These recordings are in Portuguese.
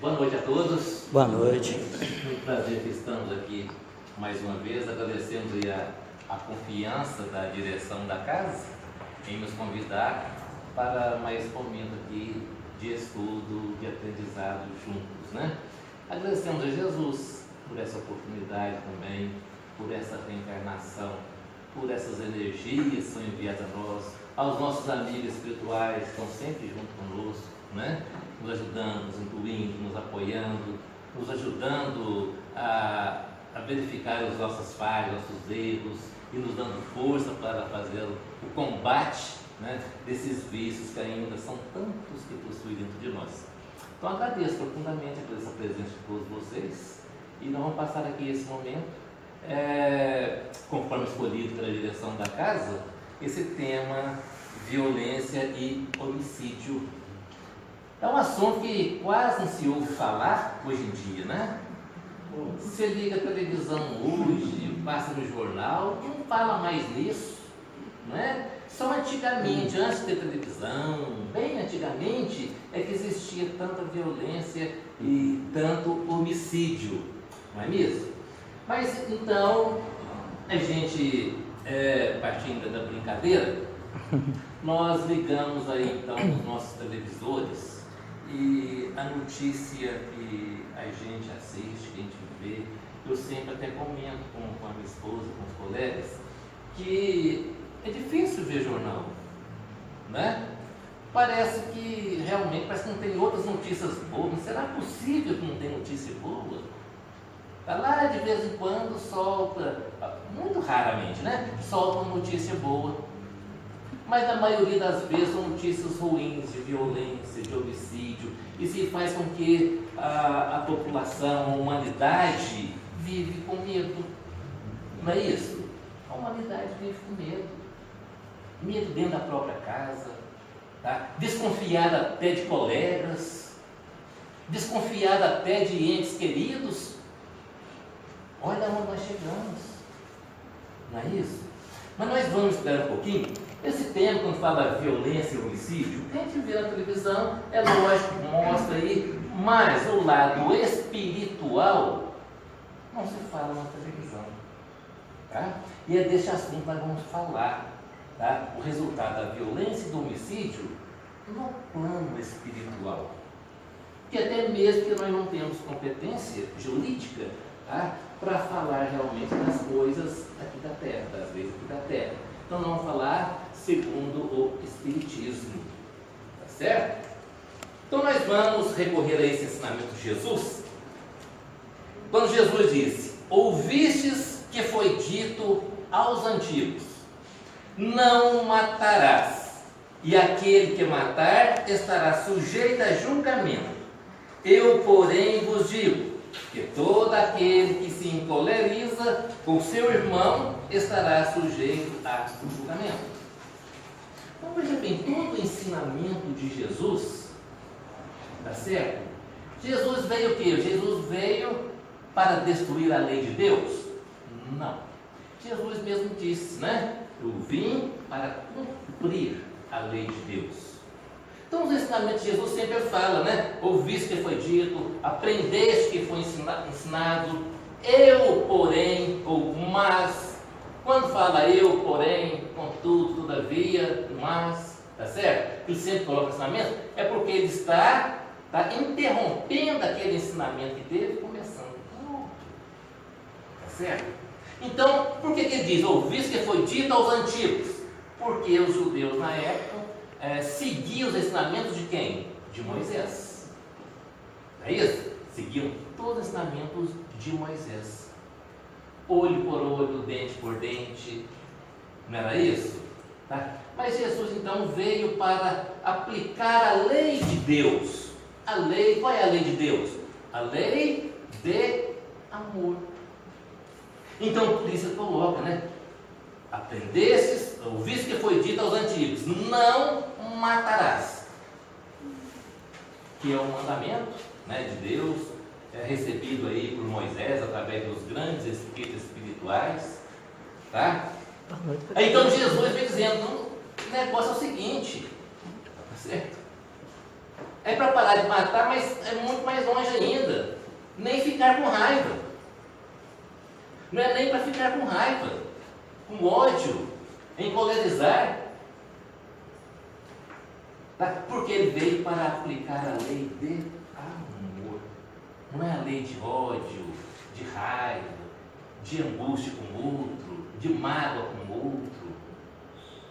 Boa noite a todos. Boa noite. Muito prazer que estamos aqui mais uma vez. Agradecemos aí a confiança da direção da casa em nos convidar para mais momento aqui de estudo, de aprendizado juntos, né? Agradecemos a Jesus por essa oportunidade também, por essa reencarnação, por essas energias que são enviadas a nós, aos nossos amigos espirituais que estão sempre junto conosco, né? Nos ajudando, nos incluindo, nos apoiando, nos ajudando a verificar as nossas falhas, nossos erros e nos dando força para fazer o combate, né, desses vícios que ainda são tantos que possuem dentro de nós. Então agradeço profundamente por essa presença de todos vocês e nós vamos passar aqui esse momento, conforme escolhido pela direção da casa, esse tema violência e homicídio. É um assunto que quase não se ouve falar hoje em dia, né? Você liga a televisão hoje, passa no jornal, não fala mais nisso, né? Só antigamente, antes de ter televisão, bem antigamente, é que existia tanta violência e tanto homicídio, não é mesmo? Mas então, a gente, partindo da brincadeira, nós ligamos aí então os nossos televisores e a notícia que a gente assiste, que a gente vê, eu sempre até comento com a minha esposa, com os colegas, que é difícil ver jornal, né? Parece que realmente parece que não tem outras notícias boas. Mas será possível que não tem notícia boa? Tá lá de vez em quando solta, muito raramente, né? Solta uma notícia boa. Mas na maioria das vezes são notícias ruins, de violência, de homicídio. Isso faz com que a população, a humanidade, vive com medo. Não é isso? A humanidade vive com medo. Medo dentro da própria casa, tá? Desconfiada até de colegas, desconfiada até de entes queridos. Olha onde nós chegamos. Não é isso? Mas nós vamos esperar um pouquinho. Esse tema, quando fala violência e homicídio, o que a gente vê na televisão, é lógico, mostra aí, mas o lado espiritual não se fala na televisão. Tá? E é desse assunto que nós vamos falar. Tá? O resultado da violência e do homicídio no plano espiritual. Que até mesmo que nós não temos competência jurídica, tá? Para falar realmente das coisas aqui da terra, das leis aqui da terra. Então nós vamos falar segundo o Espiritismo, tá certo? Então nós vamos recorrer a esse ensinamento de Jesus, quando Jesus disse: ouvistes que foi dito aos antigos, não matarás, e aquele que matar estará sujeito a julgamento. Eu, porém, vos digo que todo aquele que se encoleriza com seu irmão estará sujeito a julgamento. Então veja bem, todo o ensinamento de Jesus, tá certo? Jesus veio o quê? Jesus veio para destruir a lei de Deus? Não. Jesus mesmo disse, né? Eu vim para cumprir a lei de Deus. Então os ensinamentos de Jesus sempre fala, né? Ouviste que foi dito, aprendeste que foi ensinado, eu, porém, ou mas. Quando fala eu, porém, contudo, todavia, mas, tá certo? Ele sempre coloca ensinamento, é porque ele está interrompendo aquele ensinamento que teve, começando outro. Tá certo? Então, por que ele diz, ouviste que foi dito aos antigos? Porque os judeus na época seguiam os ensinamentos de quem? De Moisés. É isso? Seguiam todos os ensinamentos de Moisés. Olho por olho, dente por dente. Não era isso? Tá? Mas Jesus então veio para aplicar a lei de Deus. A lei, qual é a lei de Deus? A lei de amor. Então, por isso ele coloca, né? Aprendestes, ouviste que foi dito aos antigos, não matarás. Que é um mandamento, né, de Deus, recebido aí por Moisés através dos grandes escritos espirituais, tá? Aí, então Jesus vem dizendo, o negócio é o seguinte, tá certo? É para parar de matar, mas é muito mais longe ainda. Nem ficar com raiva. Não é nem para ficar com raiva, com ódio, encolerizar. Tá? Porque ele veio para aplicar a lei de amor. Não é a lei de ódio, de raiva, de angústia com o outro, de mágoa com o outro.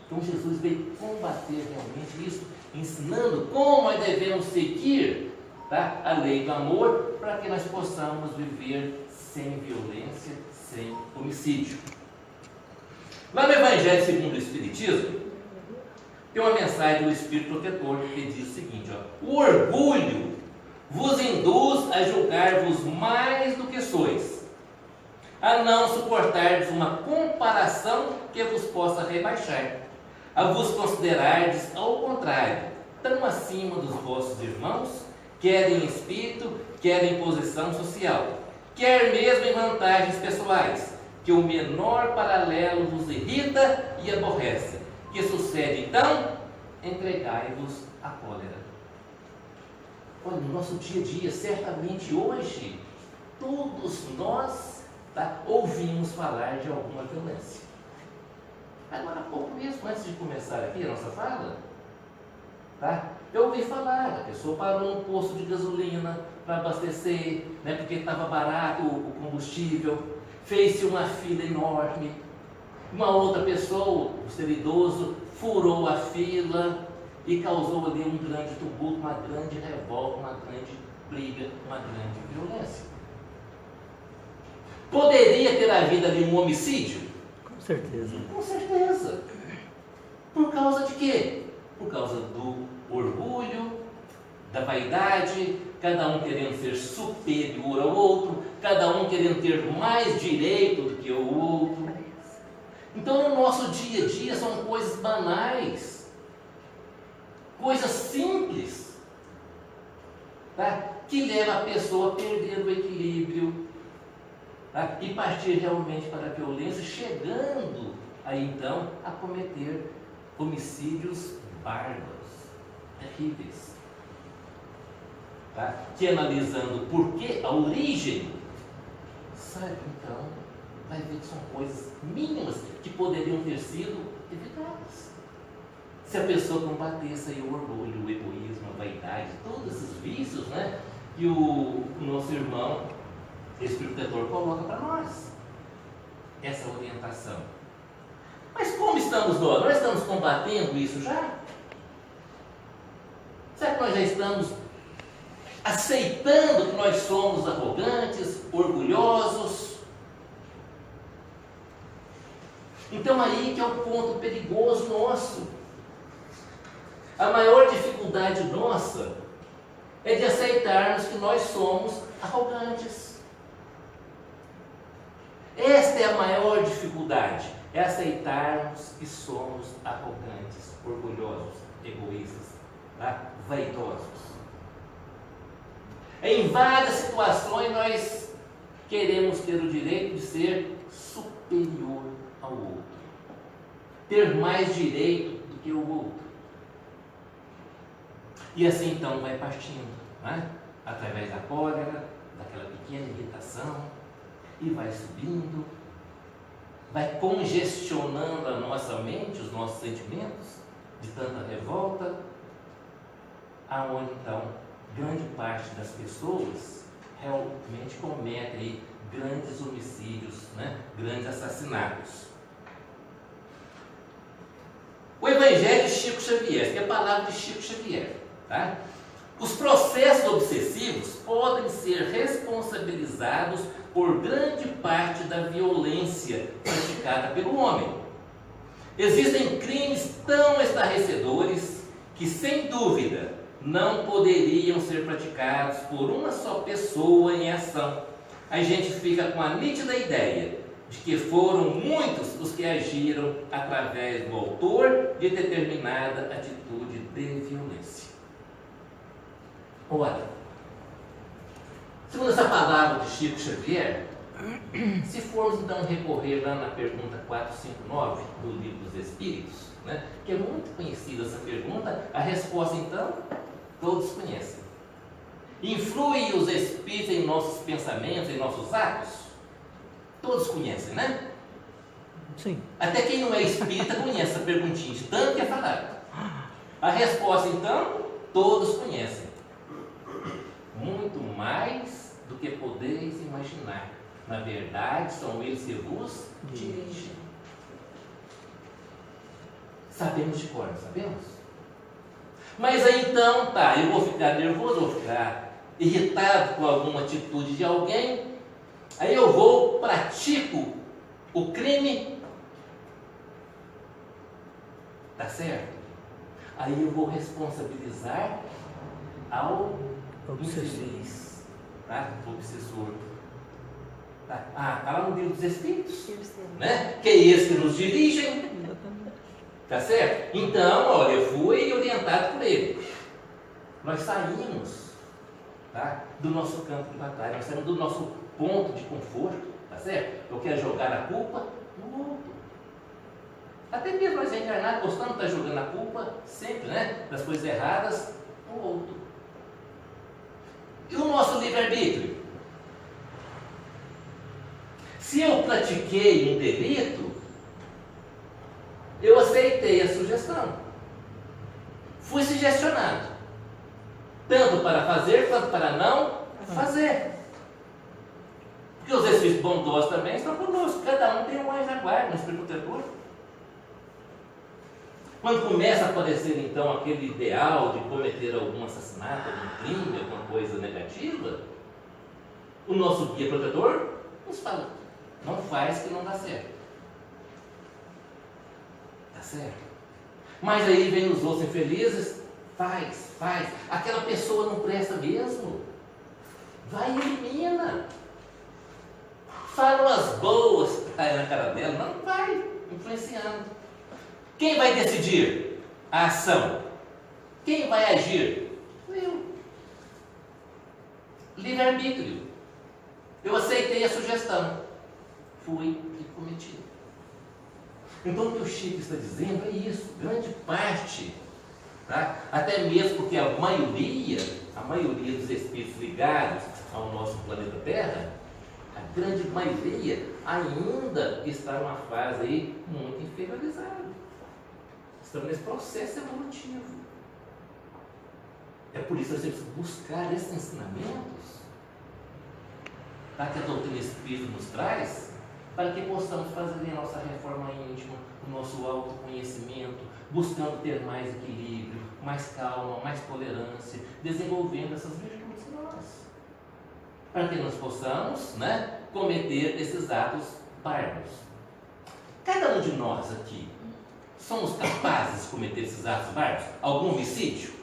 Então Jesus veio combater realmente isso, ensinando como nós devemos seguir, tá, a lei do amor, para que nós possamos viver sem violência, sem homicídio. Lá no Evangelho segundo o Espiritismo, tem uma mensagem do Espírito Protetor que diz o seguinte: ó, o orgulho vos induz a julgar-vos mais do que sois, a não suportardes uma comparação que vos possa rebaixar, a vos considerardes, ao contrário, tão acima dos vossos irmãos, quer em espírito, quer em posição social, quer mesmo em vantagens pessoais, que o menor paralelo vos irrita e aborrece. Que sucede então? Entregai-vos à cólera. Olha, no nosso dia a dia, certamente hoje, todos nós, tá, ouvimos falar de alguma violência. Agora há pouco mesmo, antes de começar aqui a nossa fala, tá, eu ouvi falar, a pessoa parou num posto de gasolina para abastecer, né, porque estava barato o combustível, fez-se uma fila enorme. Uma outra pessoa, o ser idoso, furou a fila e causou ali um grande tumulto, uma grande revolta, uma grande briga, uma grande violência. Poderia ter havido ali um homicídio? Com certeza. Com certeza. Por causa de quê? Por causa do orgulho, da vaidade, cada um querendo ser superior ao outro, cada um querendo ter mais direito do que o outro. Então, no nosso dia a dia, são coisas banais, coisas simples, tá, que levam a pessoa a perder o equilíbrio, tá, e partir realmente para a violência, chegando aí então a cometer homicídios bárbaros, terríveis. Tá? Que analisando por que a origem, sabe, então, vai ver que são coisas mínimas que poderiam ter sido evitadas. Se a pessoa combatesse aí o orgulho, o egoísmo, a vaidade, todos esses vícios, né, que o nosso irmão Espírito Protetor coloca para nós. Essa orientação. Mas como estamos nós? Nós estamos combatendo isso já? Será que nós já estamos aceitando que nós somos arrogantes, orgulhosos? Então aí que é o ponto perigoso nosso. A maior dificuldade nossa é de aceitarmos que nós somos arrogantes. Esta é a maior dificuldade, é aceitarmos que somos arrogantes, orgulhosos, egoístas, tá, vaidosos. Em várias situações nós queremos ter o direito de ser superior ao outro, ter mais direito do que o outro. E assim então vai partindo, né? Através da cólera, daquela pequena irritação, e vai subindo, vai congestionando a nossa mente, os nossos sentimentos, de tanta revolta, aonde então grande parte das pessoas realmente cometem grandes homicídios, né? Grandes assassinatos. O Evangelho de Chico Xavier, que é a palavra de Chico Xavier, tá? Os processos obsessivos podem ser responsabilizados por grande parte da violência praticada pelo homem. Existem crimes tão estarrecedores que, sem dúvida, não poderiam ser praticados por uma só pessoa em ação. A gente fica com a nítida ideia de que foram muitos os que agiram através do autor de determinada atitude de violência. Ora, segundo essa palavra de Chico Xavier, se formos então recorrer lá na pergunta 459 do Livro dos Espíritos, né, que é muito conhecida essa pergunta, a resposta então Todos conhecem. Influem os espíritos em nossos pensamentos, em nossos atos? Todos conhecem, né? Sim. Até quem não é espírita conhece essa perguntinha, de tanto que é falado. A resposta, então, todos conhecem. Muito mais do que podeis imaginar. Na verdade, são eles que vos dirigem. Sabemos de cor, sabemos? Mas aí então, tá, eu vou ficar nervoso, vou ficar irritado com alguma atitude de alguém, aí eu vou, pratico o crime, tá certo? Aí eu vou responsabilizar ao infeliz, tá? O obsessor. Tá? Tá lá no livro dos Espíritos, né? Que é eles que nos dirigem. Tá certo? Então, olha, eu fui orientado por ele. Nós saímos, tá, do nosso campo de batalha, nós saímos do nosso ponto de conforto, tá certo? Eu quero jogar a culpa no outro. Até mesmo nós encarnados gostamos de estar jogando a culpa sempre, né, das coisas erradas no outro. E o nosso livre-arbítrio? Se eu pratiquei um delito, eu aceitei a sugestão. Fui sugestionado. Tanto para fazer, quanto para não fazer. Porque os espíritos bondosos também estão conosco. Cada um tem um anjo da guarda, um espírito protetor. Quando começa a aparecer, então, aquele ideal de cometer algum assassinato, algum crime, alguma coisa negativa, o nosso guia protetor nos fala, não faz que não dá certo. Certo? Mas aí vem os outros infelizes, faz. Aquela pessoa não presta mesmo. Vai e elimina. Fala umas boas aí na cara dela, mas não vai influenciando. Quem vai decidir a ação? Quem vai agir? Eu. Livre-arbítrio. Eu aceitei a sugestão. Fui e cometi. Então, o que o Chico está dizendo é isso, grande parte, tá? Até mesmo porque a maioria dos espíritos ligados ao nosso planeta Terra, a grande maioria ainda está numa fase aí muito inferiorizada. Estamos nesse processo evolutivo. É por isso que nós temos que buscar esses ensinamentos, tá? Que a doutrina espírita nos traz, para que possamos fazer a nossa reforma íntima, o nosso autoconhecimento, buscando ter mais equilíbrio, mais calma, mais tolerância, desenvolvendo essas virtudes em nós. Para que nós possamos, né, cometer esses atos bárbaros. Cada um de nós aqui, somos capazes de cometer esses atos bárbaros? Algum homicídio?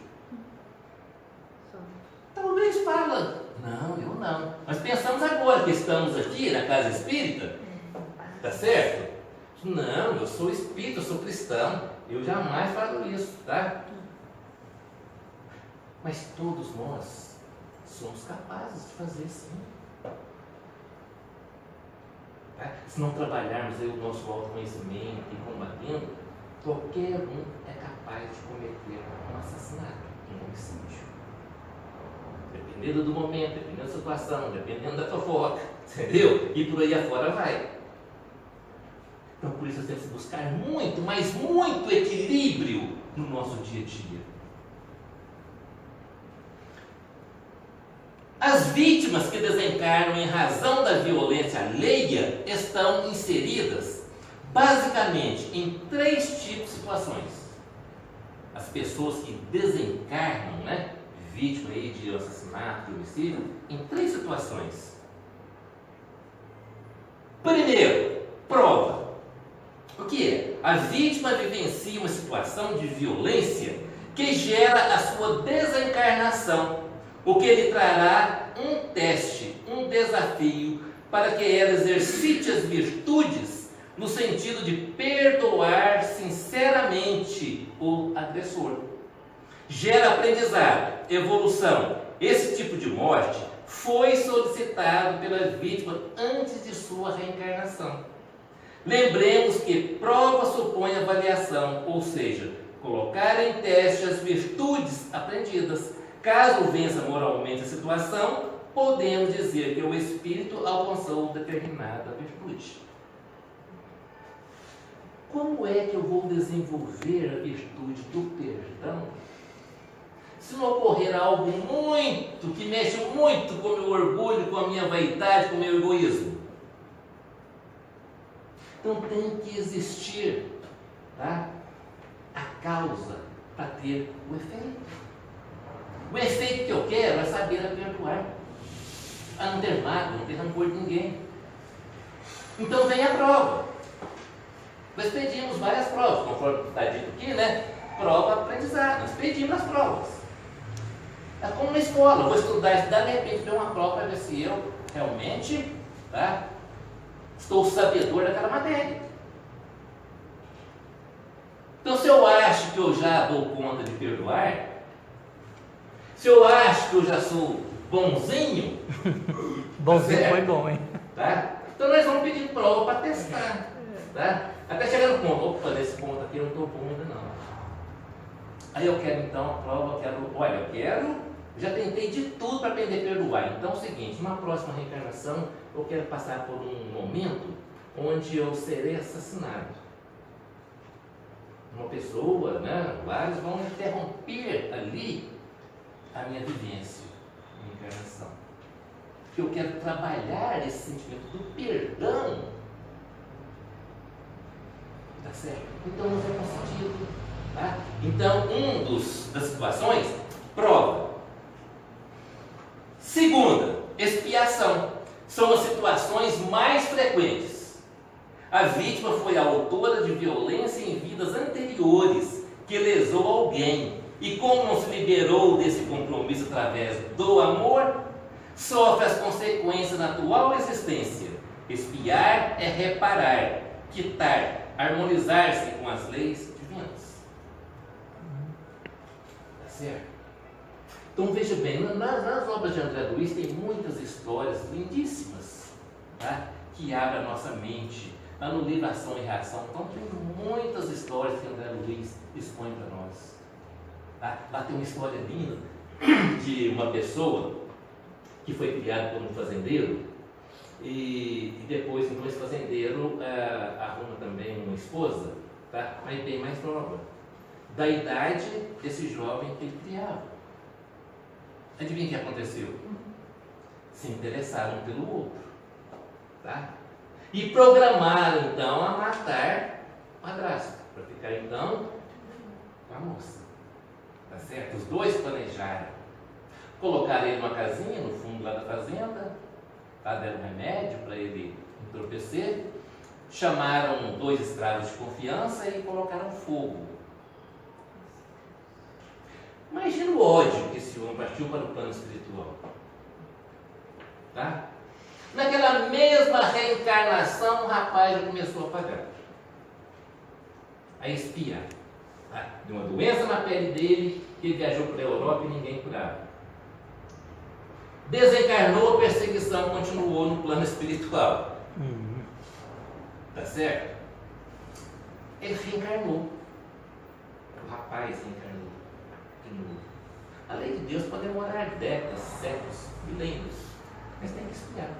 Talvez fala, não, eu não. Mas pensamos agora que estamos aqui na casa espírita, tá certo? Não, eu sou espírita, eu sou cristão, eu jamais falo isso, tá? Mas todos nós somos capazes de fazer sim. Tá? Se não trabalharmos aí o nosso autoconhecimento e combatendo, qualquer um é capaz de cometer um assassinato, um homicídio. Dependendo do momento, dependendo da situação, dependendo da fofoca, entendeu? E por aí afora vai. Então, por isso, nós temos que buscar muito, mas muito equilíbrio no nosso dia a dia. As vítimas que desencarnam em razão da violência alheia estão inseridas, basicamente, em 3 tipos de situações. As pessoas que desencarnam, né, vítima aí de assassinato, de homicídio, em 3 situações. Primeiro, prova. O que é? A vítima vivencia uma situação de violência que gera a sua desencarnação, o que lhe trará um teste, um desafio, para que ela exercite as virtudes no sentido de perdoar sinceramente o agressor. Gera aprendizado, evolução. Esse tipo de morte foi solicitado pela vítima antes de sua reencarnação. Lembremos que prova supõe avaliação, ou seja, colocar em teste as virtudes aprendidas, Caso vença moralmente a situação, podemos dizer que o espírito alcançou determinada virtude. Como é que eu vou desenvolver a virtude do perdão se não ocorrer algo que mexe muito com o meu orgulho, com a minha vaidade, com o meu egoísmo? Então tem que existir, tá, a causa para ter o efeito. O efeito que eu quero é saber perdoar, a não ter mágoa, não ter rancor de ninguém. Então vem a prova. Nós pedimos várias provas, conforme está dito aqui, né? Prova, aprendizado. Nós pedimos as provas. É como na escola, eu vou estudar, de repente tem uma prova para ver se eu realmente, tá, estou sabedor daquela matéria. Então, se eu acho que eu já dou conta de perdoar, se eu acho que eu já sou bonzinho, bonzinho foi bom, hein? Tá? Então, nós vamos pedir prova para testar. Tá? Até chegar no ponto, opa, nesse ponto aqui eu não estou bom ainda não. Aí eu quero então a prova, já tentei de tudo para aprender a perdoar. Então é o seguinte, numa próxima reencarnação, eu quero passar por um momento onde eu serei assassinado. Uma pessoa, né, vários vão interromper ali a minha vivência, a minha encarnação. Porque eu quero trabalhar esse sentimento do perdão. Tá certo? Então não faz sentido. Tá? Então, das situações, prova. Segunda, expiação. São as situações mais frequentes. A vítima foi a autora de violência em vidas anteriores, que lesou alguém. E como não se liberou desse compromisso através do amor, sofre as consequências na atual existência. Expiar é reparar, quitar, harmonizar-se com as leis divinas. Tá certo? Então veja bem, nas obras de André Luiz tem muitas histórias lindíssimas, tá, que abrem a nossa mente. Lá no livro Ação e Reação, então tem muitas histórias que André Luiz expõe para nós. Tá? Lá tem uma história linda de uma pessoa que foi criada por um fazendeiro e depois então esse fazendeiro arruma também uma esposa, tá? Mas bem mais nova, da idade desse jovem que ele criava. Adivinha o que aconteceu? Se interessaram um pelo outro, tá? E programaram então a matar o padrasto, para ficar então com a moça. Tá certo? Os dois planejaram. Colocaram ele numa casinha no fundo lá da fazenda, tá? Deram remédio para ele entorpecer, chamaram 2 escravos de confiança e colocaram fogo. Imagina o ódio que esse homem partiu para o plano espiritual. Tá? Naquela mesma reencarnação, o rapaz já começou a pagar, a espiar, tá? De uma doença na pele dele, que ele viajou para a Europa e ninguém curava. Desencarnou, a perseguição continuou no plano espiritual. Tá certo? Ele reencarnou. O rapaz reencarnou de novo. A lei de Deus pode demorar décadas, séculos, milênios, mas tem que espiar.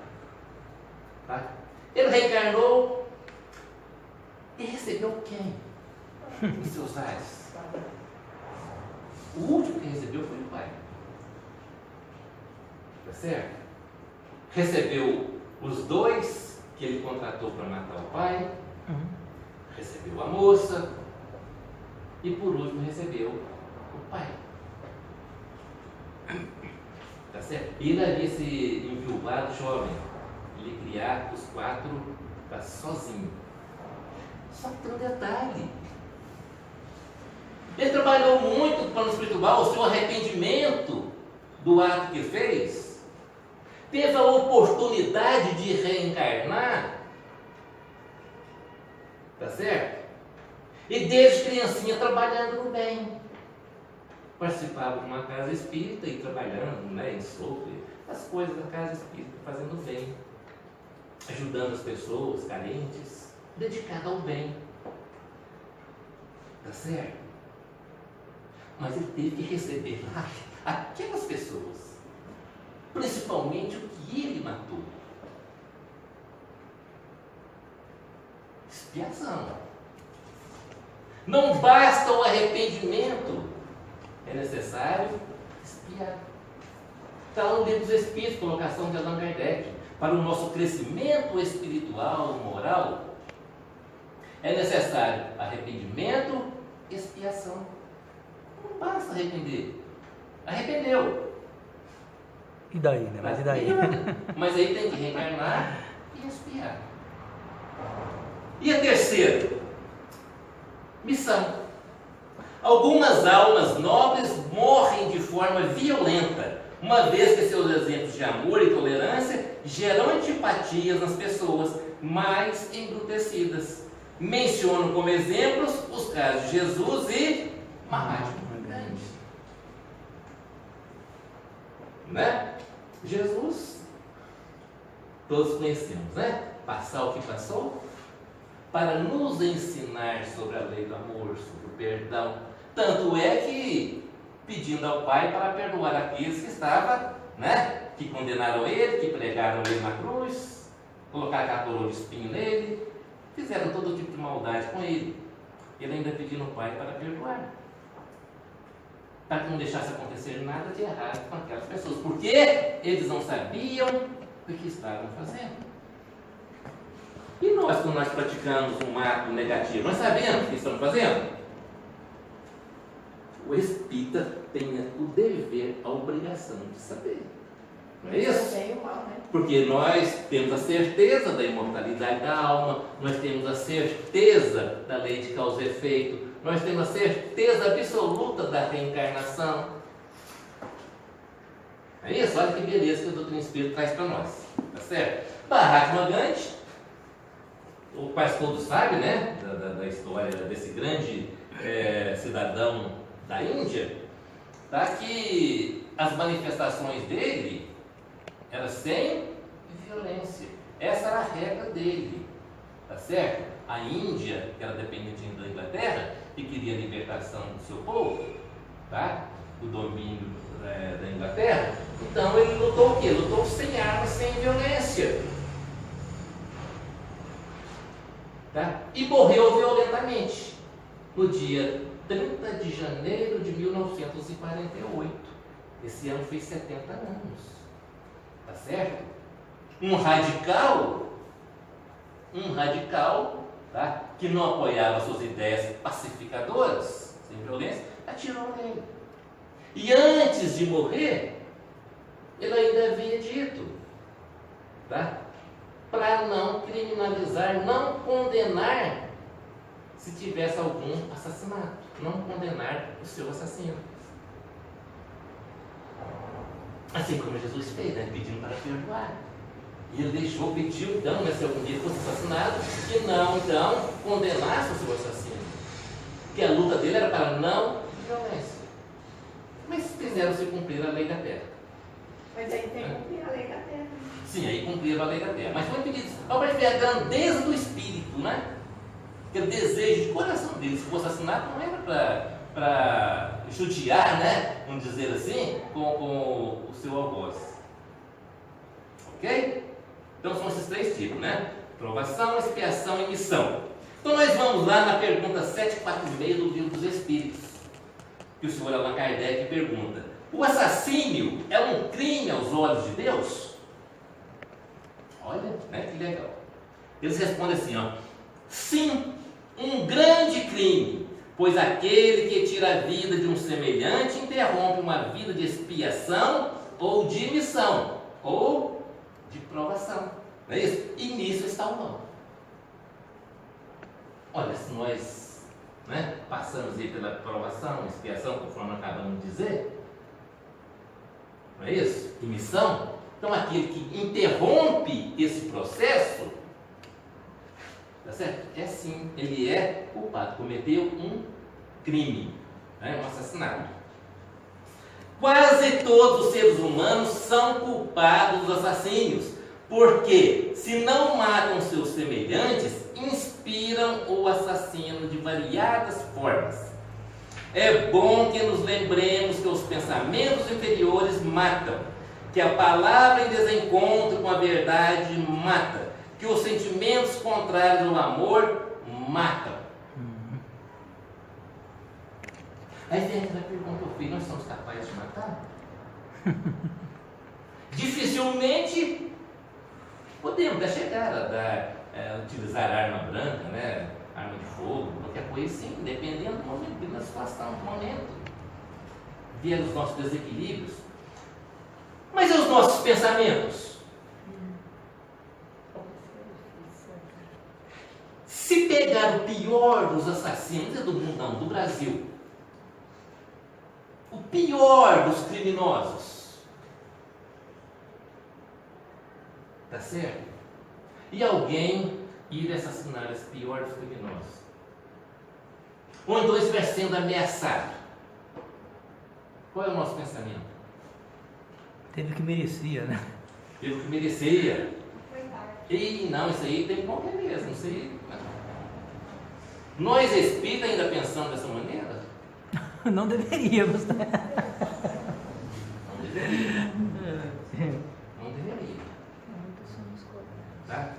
Tá? Ele reencarnou e recebeu quem? Os seus ares. O último que recebeu foi o pai. Tá certo? Recebeu os 2 que ele contratou para matar o pai, recebeu a moça e por último recebeu o pai. Tá certo? Ele havia se enviuvado jovem. Ele criar os 4 tá sozinho. Só que tem um detalhe. Ele trabalhou muito no plano espiritual, o seu arrependimento do ato que fez. Teve a oportunidade de reencarnar. Tá certo? E desde criancinha trabalhando no bem. Participava de uma casa espírita e trabalhando, né, em sofrer as coisas da casa espírita, fazendo bem. Ajudando as pessoas carentes, dedicado ao bem. Tá certo? Mas ele teve que receber lá aquelas pessoas, principalmente o que ele matou. Expiação. Não basta o arrependimento, é necessário expiar. Está lá no Livro dos Espíritos, colocação de Allan Kardec. Para o nosso crescimento espiritual, moral, é necessário arrependimento e expiação. Não basta arrepender. Arrependeu. E daí, né? Mas e daí? Mas aí tem que reencarnar e expiar. E a terceira? Missão. Algumas almas nobres morrem de forma violenta, uma vez que seus exemplos de amor e tolerância geram antipatias nas pessoas mais embrutecidas. Menciono como exemplos os casos de Jesus e Mahatma Gandhi. Né? Jesus, todos conhecemos, né? Passar o que passou, para nos ensinar sobre a lei do amor, sobre o perdão. Tanto é que, pedindo ao Pai para perdoar aqueles que estavam, né? Que condenaram ele, que pregaram ele na cruz, colocaram a coroa de espinho nele, fizeram todo tipo de maldade com ele. Ele ainda pedindo ao Pai para perdoar, para que não deixasse acontecer nada de errado com aquelas pessoas, porque eles não sabiam o que estavam fazendo. E nós, quando nós praticamos um ato negativo, nós sabemos o que estamos fazendo? O espírita tem o dever, a obrigação de saber. Não é isso? Porque nós temos a certeza da imortalidade da alma, nós temos a certeza da lei de causa e efeito, nós temos a certeza absoluta da reencarnação. É isso? Olha que beleza que o doutrina espírita traz para nós. Tá certo? Mahatma Gandhi, o quase todos sabem, né? Da história desse grande cidadão da Índia, tá? Que as manifestações dele eram sem violência. Essa era a regra dele. Tá certo? A Índia, que era dependente da Inglaterra, e queria a libertação do seu povo, tá? Do domínio da Inglaterra. Então ele lutou o quê? Lutou sem armas, sem violência. Tá? E morreu violentamente no dia 30 de janeiro de 1948. Esse ano fez 70 anos. Tá certo? Um radical, tá? Que não apoiava suas ideias pacificadoras, sem violência, atirou nele. E antes de morrer, ele ainda havia dito, tá? Para não criminalizar, não condenar se tivesse algum assassinato, não condenar o seu assassino. Assim como Jesus fez, né? Pedindo para perdoar. E ele pediu, então, né, se algum dia fosse assassinado, que não, então, condenasse o seu assassino. Porque a luta dele era para não violência. Mas fizeram-se cumprir a lei da terra. Mas aí tem que cumprir a lei da terra. Sim, aí cumpriram a lei da terra. Mas foi pedido, para ver a grandeza do espírito, né? Aquele desejo de coração dele. Se for assassinato, não era para judiar, né? Vamos dizer assim, com o seu algoz. Ok? Então são esses três tipos, né? Provação, expiação e missão. Então nós vamos lá na pergunta 746 do Livro dos Espíritos, que o senhor Allan Kardec pergunta: o assassínio é um crime aos olhos de Deus? Olha, né, que legal. Eles respondem assim, ó: sim, um grande crime, pois aquele que tira a vida de um semelhante interrompe uma vida de expiação ou de missão, ou de provação. Não é isso? E nisso está o mal. Olha, se nós, né, passamos aí pela provação, expiação, conforme acabamos de dizer, não é isso? E missão. Então aquele que interrompe esse processo, tá certo? É sim, ele é culpado, cometeu um crime, né, um assassinato. Quase todos os seres humanos são culpados dos assassínios, porque, se não matam seus semelhantes, inspiram o assassino de variadas formas. É bom que nos lembremos que os pensamentos inferiores matam, que a palavra em desencontro com a verdade mata, que os sentimentos contrários ao amor matam. Aí vem aquela pergunta, filho, nós somos capazes de matar? Dificilmente podemos até chegar a utilizar arma branca, né? Arma de fogo, qualquer coisa assim, dependendo do momento, da situação, do momento. Via os nossos desequilíbrios. Mas e os nossos pensamentos? Se pegar o pior dos assassinos, não é do mundo não, do Brasil, o pior dos criminosos, tá certo? E alguém ir assassinar esse pior dos criminosos, ou então estiver sendo ameaçado, qual é o nosso pensamento? Teve que merecia, né? Teve que merecia. Verdade. E não, isso aí tem que morrer mesmo. Isso aí, nós espíritas ainda pensamos dessa maneira? Não deveríamos, né? Não deveria. Não deveria. Tá?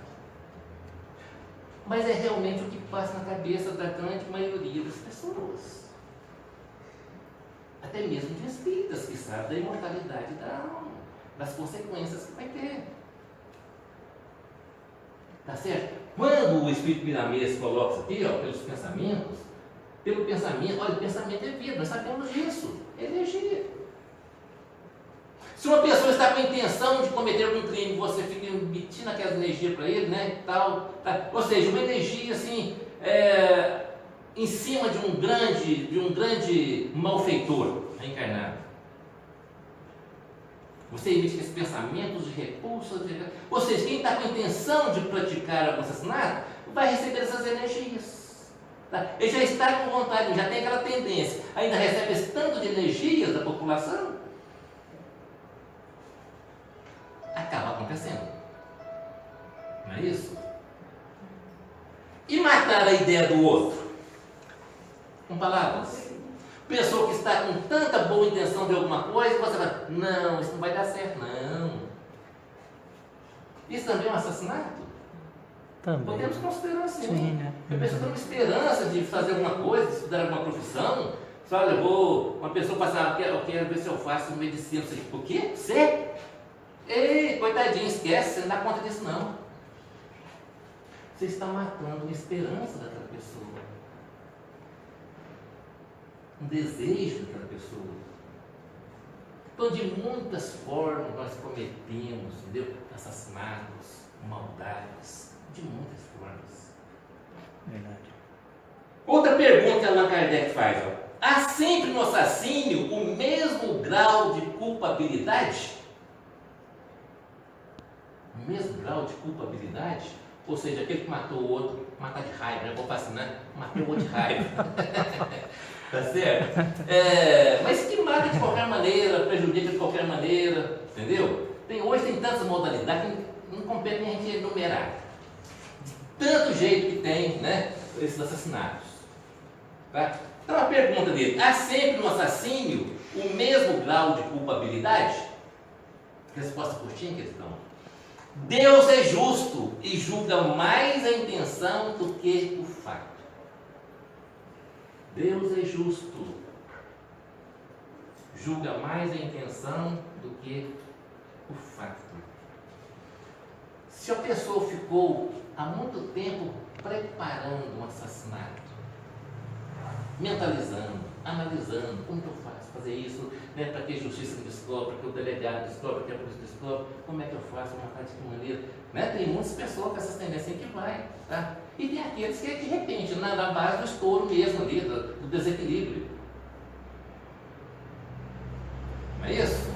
Mas é realmente o que passa na cabeça da grande maioria das pessoas. Até mesmo de espíritas que sabem da imortalidade da alma, das consequências que vai ter. Tá certo? Quando o Espírito Miramês coloca isso aqui, ó, pelos pensamentos, pelo pensamento, olha, o pensamento é vida, nós sabemos disso, é energia. Se uma pessoa está com a intenção de cometer algum crime, você fica emitindo aquelas energias para ele, né, tal, tá? Ou seja, uma energia assim, em cima de um grande malfeitor reencarnado. Você emite esses pensamentos de repulsa, ou seja, quem está com a intenção de praticar algum assassinato, vai receber essas energias. Tá? Ele já está com vontade, já tem aquela tendência, ainda recebe esse tanto de energias da população, acaba acontecendo. Não é isso? E matar a ideia do outro? Com palavras. Pessoa que está com tanta boa intenção de alguma coisa, você vai, não, isso não vai dar certo, não. Isso também é um assassinato? Também. Podemos considerar assim. Sim, né? A pessoa tem uma esperança de fazer alguma coisa, de estudar alguma profissão. Só, olha, uma pessoa passar, eu quero ver se eu faço medicina. Você diz, o quê? Você? Ei, coitadinho, esquece, você não dá conta disso não. Você está matando a esperança daquela pessoa. Um desejo daquela pessoa. Então, de muitas formas nós cometemos, entendeu? Assassinatos, maldades, de muitas formas. Verdade. Outra pergunta que Allan Kardec faz, ó. Há sempre no assassínio o mesmo grau de culpabilidade? O mesmo grau de culpabilidade? Ou seja, aquele que matou o outro, matar de raiva, né? Vou fascinar, matei o outro de raiva. Tá certo? Mas que mata de qualquer maneira, prejudica de qualquer maneira, entendeu? Hoje tem tantas modalidades que não compete nem a gente enumerar. De tanto jeito que tem, né, esses assassinatos. Tá? Então a pergunta dele, há sempre no assassínio o mesmo grau de culpabilidade? Resposta curtinha, questão. Deus é justo e julga mais a intenção do que o fato. Deus é justo, julga mais a intenção do que o fato. Se a pessoa ficou há muito tempo preparando um assassinato, mentalizando, analisando, como que eu faço fazer isso, né, para que a justiça me descobre, para que o delegado descobre, para que a polícia descobre, como é que eu faço, matar de que maneira, né? Tem muitas pessoas com essas tendências que vai, tá? E tem aqueles que de repente, na base do estouro mesmo ali, do desequilíbrio. Não é isso?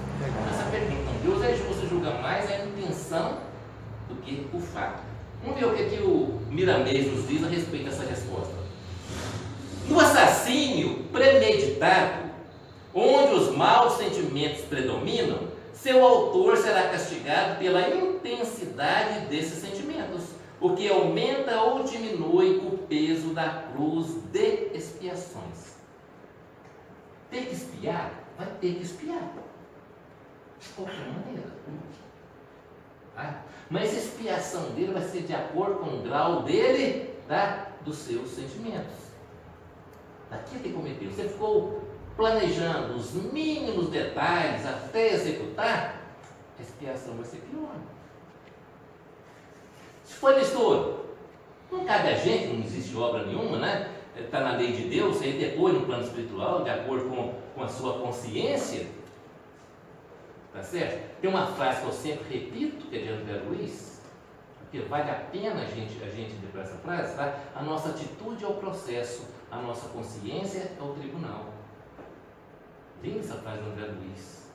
Essa pergunta, Deus é justo e julga mais a intenção do que o fato. Vamos ver o que o Miramês nos diz a respeito dessa resposta. No assassínio premeditado, onde os maus sentimentos predominam, seu autor será castigado pela intensidade desses sentimentos, o que aumenta ou diminui o peso da cruz de expiações. ter que expiar? Vai ter que expiar. De qualquer maneira. Tá? Mas a expiação dele vai ser de acordo com o grau dele, tá? Dos seus sentimentos. Daquilo que cometeu. Você ficou planejando os mínimos detalhes até executar, a expiação vai ser pior. Se foi estouro, não cabe a gente, não existe obra nenhuma, né? Está na lei de Deus, aí depois no plano espiritual, de acordo com a sua consciência, tá certo? Tem uma frase que eu sempre repito, que é de André Luiz, porque vale a pena a gente lembrar essa frase, tá? A nossa atitude é o processo, a nossa consciência é o tribunal. Lembra essa frase de André Luiz,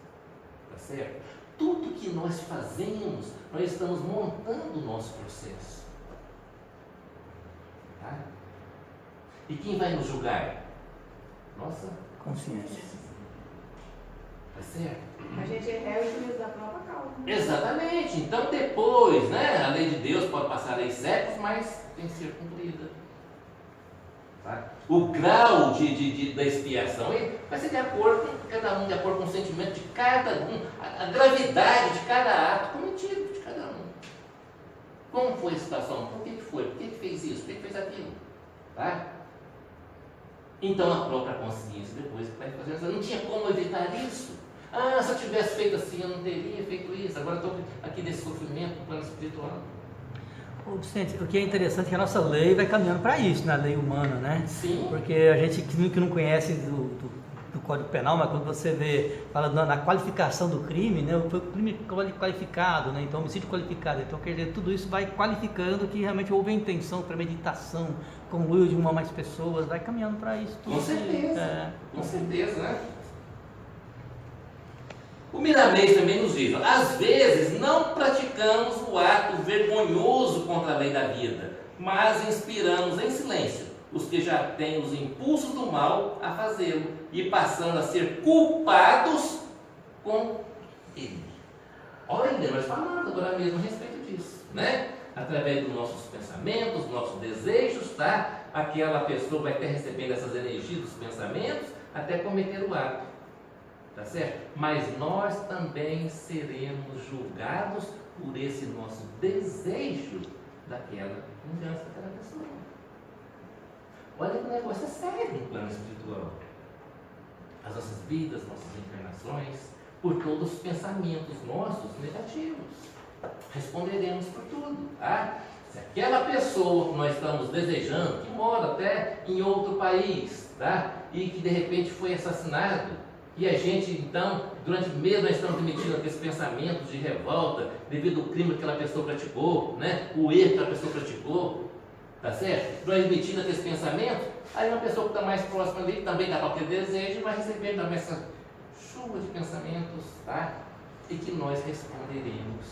tá certo? Tudo que nós fazemos, nós estamos montando o nosso processo. Tá? E quem vai nos julgar? Nossa Consciência. Tá certo? A gente é o juiz da própria causa. Exatamente. Então depois, né? A lei de Deus pode passar aí séculos, mas tem que ser cumprida. Tá? O grau da expiação vai ser de acordo com cada um, de acordo com o sentimento de cada um, a gravidade de cada ato cometido de cada um. Como foi a situação? Por que foi? Por que fez isso? Por que fez aquilo? Tá? Então a própria consciência depois vai fazer. Não tinha como evitar isso. Ah, se eu tivesse feito assim, eu não teria feito isso. Agora estou aqui nesse sofrimento no plano espiritual. Ô, Vicente, o que é interessante é que a nossa lei vai caminhando para isso, na lei humana, né? Sim. Porque a gente que não conhece do Código Penal, mas quando você vê, fala na qualificação do crime, né? Foi o crime qualificado, né? Então, homicídio qualificado. Então, quer dizer, tudo isso vai qualificando que realmente houve a intenção, premeditação, concluiu de uma ou mais pessoas, vai caminhando para isso. Tudo Com certeza. É. Com certeza, né? O Miramês também nos diz, às vezes não praticamos o ato vergonhoso contra a lei da vida, mas inspiramos em silêncio os que já têm os impulsos do mal a fazê-lo e passando a ser culpados com ele. Olha, nós falamos agora mesmo a respeito disso, né? Através dos nossos pensamentos, dos nossos desejos, tá? Aquela pessoa vai estar recebendo essas energias dos pensamentos até cometer o ato. Tá certo? Mas nós também seremos julgados por esse nosso desejo daquela vingança daquela pessoa. Olha que o negócio é sério no plano espiritual. As nossas vidas, nossas encarnações, por todos os pensamentos nossos negativos. Responderemos por tudo. Tá? Se aquela pessoa que nós estamos desejando, que mora até em outro país, tá? E que de repente foi assassinado, e a gente, então, durante meses nós estamos emitindo aqueles pensamentos de revolta devido ao crime que aquela pessoa praticou, né? O erro que aquela pessoa praticou, tá certo? Nós emitindo aqueles pensamentos, aí uma pessoa que está mais próxima ali, também dá para aquele desejo, vai receber também essa chuva de pensamentos, tá? E que nós responderemos,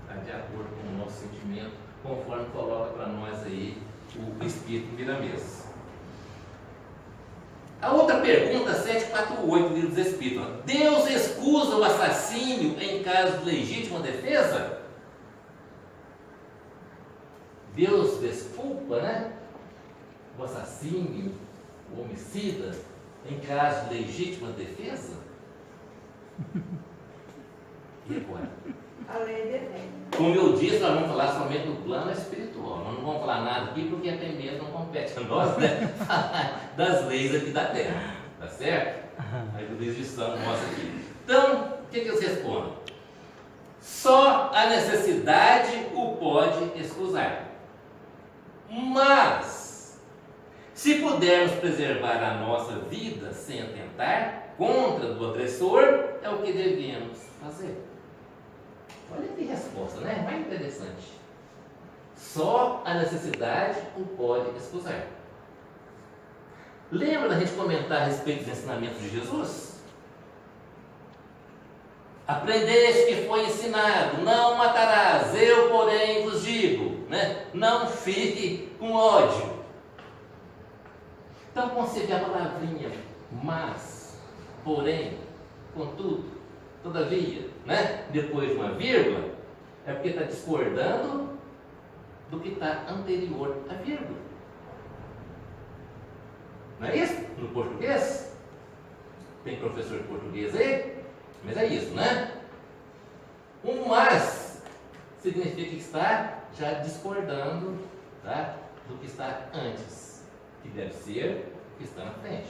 tá? De acordo com o nosso sentimento, conforme coloca para nós aí o Espírito Miramês. A outra pergunta, 748, livro dos Espíritos. Deus excusa o assassínio em caso de legítima defesa? Deus desculpa, né? O assassínio, o homicida, em caso de legítima defesa? E agora? A lei defende. Como eu disse, nós vamos falar somente do plano espiritual. Nós não vamos falar nada aqui porque até mesmo não compete a nós, né? Falar das leis aqui da Terra. Tá certo? A jurisdição nossa aqui. Então, o que eles respondem? Só a necessidade o pode excusar. Mas, se pudermos preservar a nossa vida sem atentar contra do agressor, é o que devemos fazer. Olha que resposta, né? Mais interessante. Só a necessidade o pode excusar. Lembra da gente comentar a respeito dos ensinamentos de Jesus? Aprendeste que foi ensinado, não matarás, eu porém vos digo, né? Não fique com ódio. Então concebe a palavrinha mas, porém, contudo, todavia, né? Depois de uma vírgula, é porque está discordando do que está anterior à vírgula. Não é isso? No português? Tem professor de português aí? Mas é isso, né? Um mas significa que está já discordando, tá, do que está antes, que deve ser o que está na frente.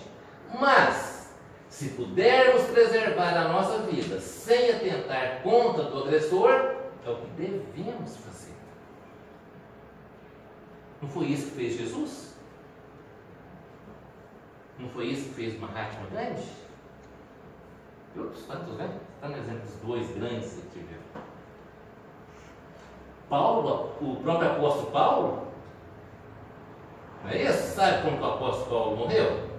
Mas, se pudermos preservar a nossa vida sem atentar contra do agressor, é o que devemos fazer. Não foi isso que fez Jesus? Não foi isso que fez Mahatma Gandhi? E outros tantos, né? Está no exemplo dos dois grandes que tiveram. Paulo, o próprio apóstolo Paulo, não é isso? Sabe como que o apóstolo Paulo morreu?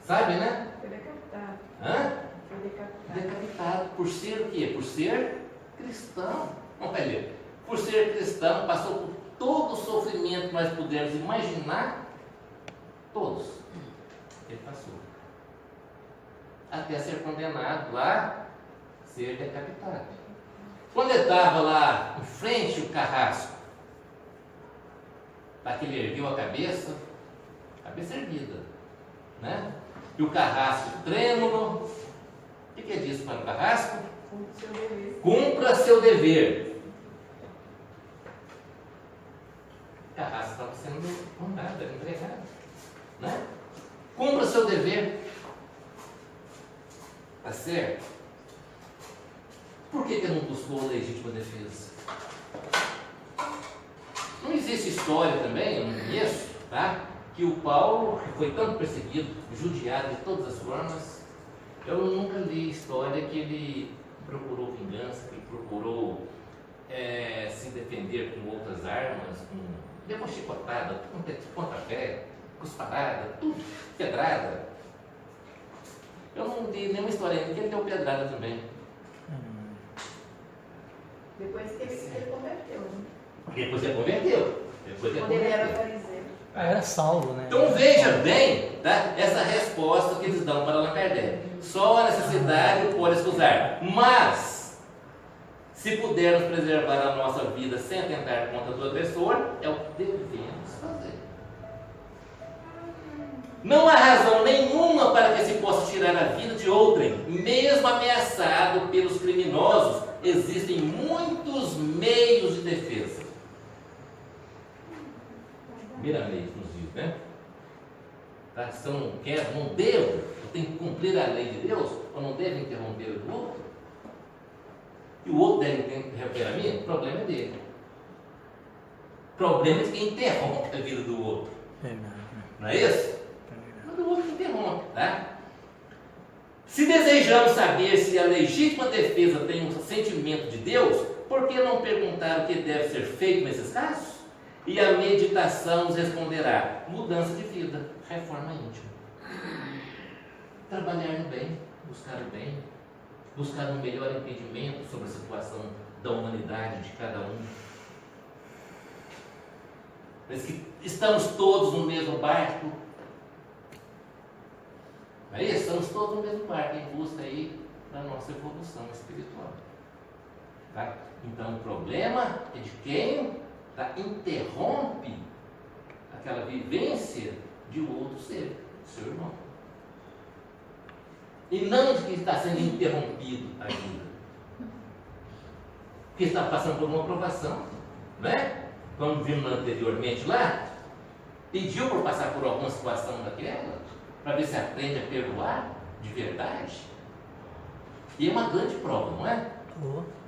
Sabe, né? Foi decapitado. Hã? Foi decapitado. Decapitado. Por ser o quê? Por ser cristão. Olha, por ser cristão, passou por todo o sofrimento que nós pudermos imaginar. Todos. Ele passou. Até ser condenado lá, ser decapitado. Quando ele estava lá em frente ao carrasco, lá que ele ergueu a cabeça erguida, né? E o carrasco trêmulo, o que ele disse para o carrasco? Cumpra seu dever. O carrasco estava sendo mandado, entregado, né? Cumpra seu dever. Está certo? Por que ele não buscou a legítima defesa? Não existe história também, eu não conheço, tá? Que o Paulo, que foi tanto perseguido, judiado de todas as formas, eu nunca li história que ele procurou vingança, que ele procurou se defender com outras armas, deu uma chicotada, pontapé, cusparada, tudo, pedrada. Eu não li nenhuma história ainda que ele deu pedrada também. Depois que ele se converteu, né? Depois ele converteu. Quando ele era fariseu. Era salvo, né? Então veja bem, tá, essa resposta que eles dão para Allan Kardec. Só a necessidade pode excusar. Mas, se pudermos preservar a nossa vida sem atentar contra do agressor, é o que devemos fazer. Não há razão nenhuma para que se possa tirar a vida de outrem, mesmo ameaçado pelos criminosos. Existem muitos meios de defesa. Miramês nos diz, né? Tá? Se eu não quero, não devo, eu tenho que cumprir a lei de Deus, eu não devo interromper o outro. E o outro deve interromper a minha, o problema é dele. O problema é de quem interrompe a vida do outro. Não é isso? Mas o outro interrompe, tá? Se desejamos saber se a legítima defesa tem um sentimento de Deus, por que não perguntar o que deve ser feito nesses casos? E a meditação nos responderá: mudança de vida, reforma íntima. Trabalhar no bem, buscar o bem, buscar um melhor entendimento sobre a situação da humanidade, de cada um. Mas que estamos todos no mesmo barco. Não é isso? Estamos todos no mesmo barco, em busca aí da nossa evolução espiritual. Tá? Então o problema é de quem interrompe aquela vivência de um outro ser, seu irmão. E não de quem está sendo interrompido ainda. Porque está passando por uma provação, né? Como vimos anteriormente lá, pediu por passar por alguma situação daquela, para ver se aprende a perdoar de verdade. E é uma grande prova, não é?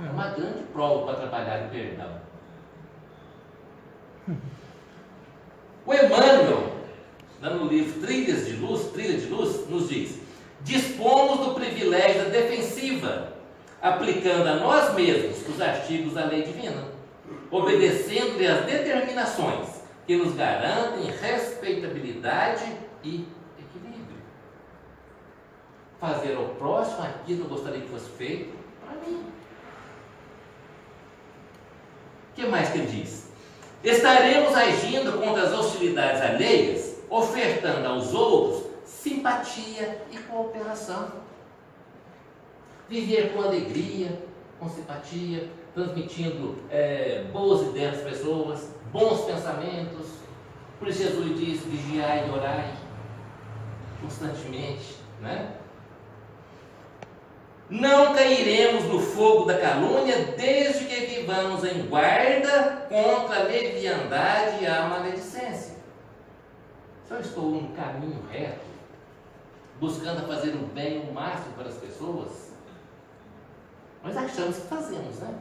É uma grande prova para trabalhar o perdão. O Emmanuel, no livro Trilha de Luz, nos diz: dispomos do privilégio da defensiva, aplicando a nós mesmos os artigos da lei divina, obedecendo-lhe as determinações que nos garantem respeitabilidade e equilíbrio. Fazer ao próximo aquilo que eu gostaria que fosse feito para mim. O que mais que ele diz? Estaremos agindo contra as hostilidades alheias, ofertando aos outros simpatia e cooperação. Viver com alegria, com simpatia, transmitindo boas ideias às pessoas, bons pensamentos. Por isso Jesus diz: vigiai e orai constantemente, né? Não cairemos no fogo da calúnia, desde que vivamos em guarda contra a leviandade e a maledicência. Se eu estou no caminho reto, buscando fazer o bem o máximo para as pessoas, nós achamos que fazemos, né?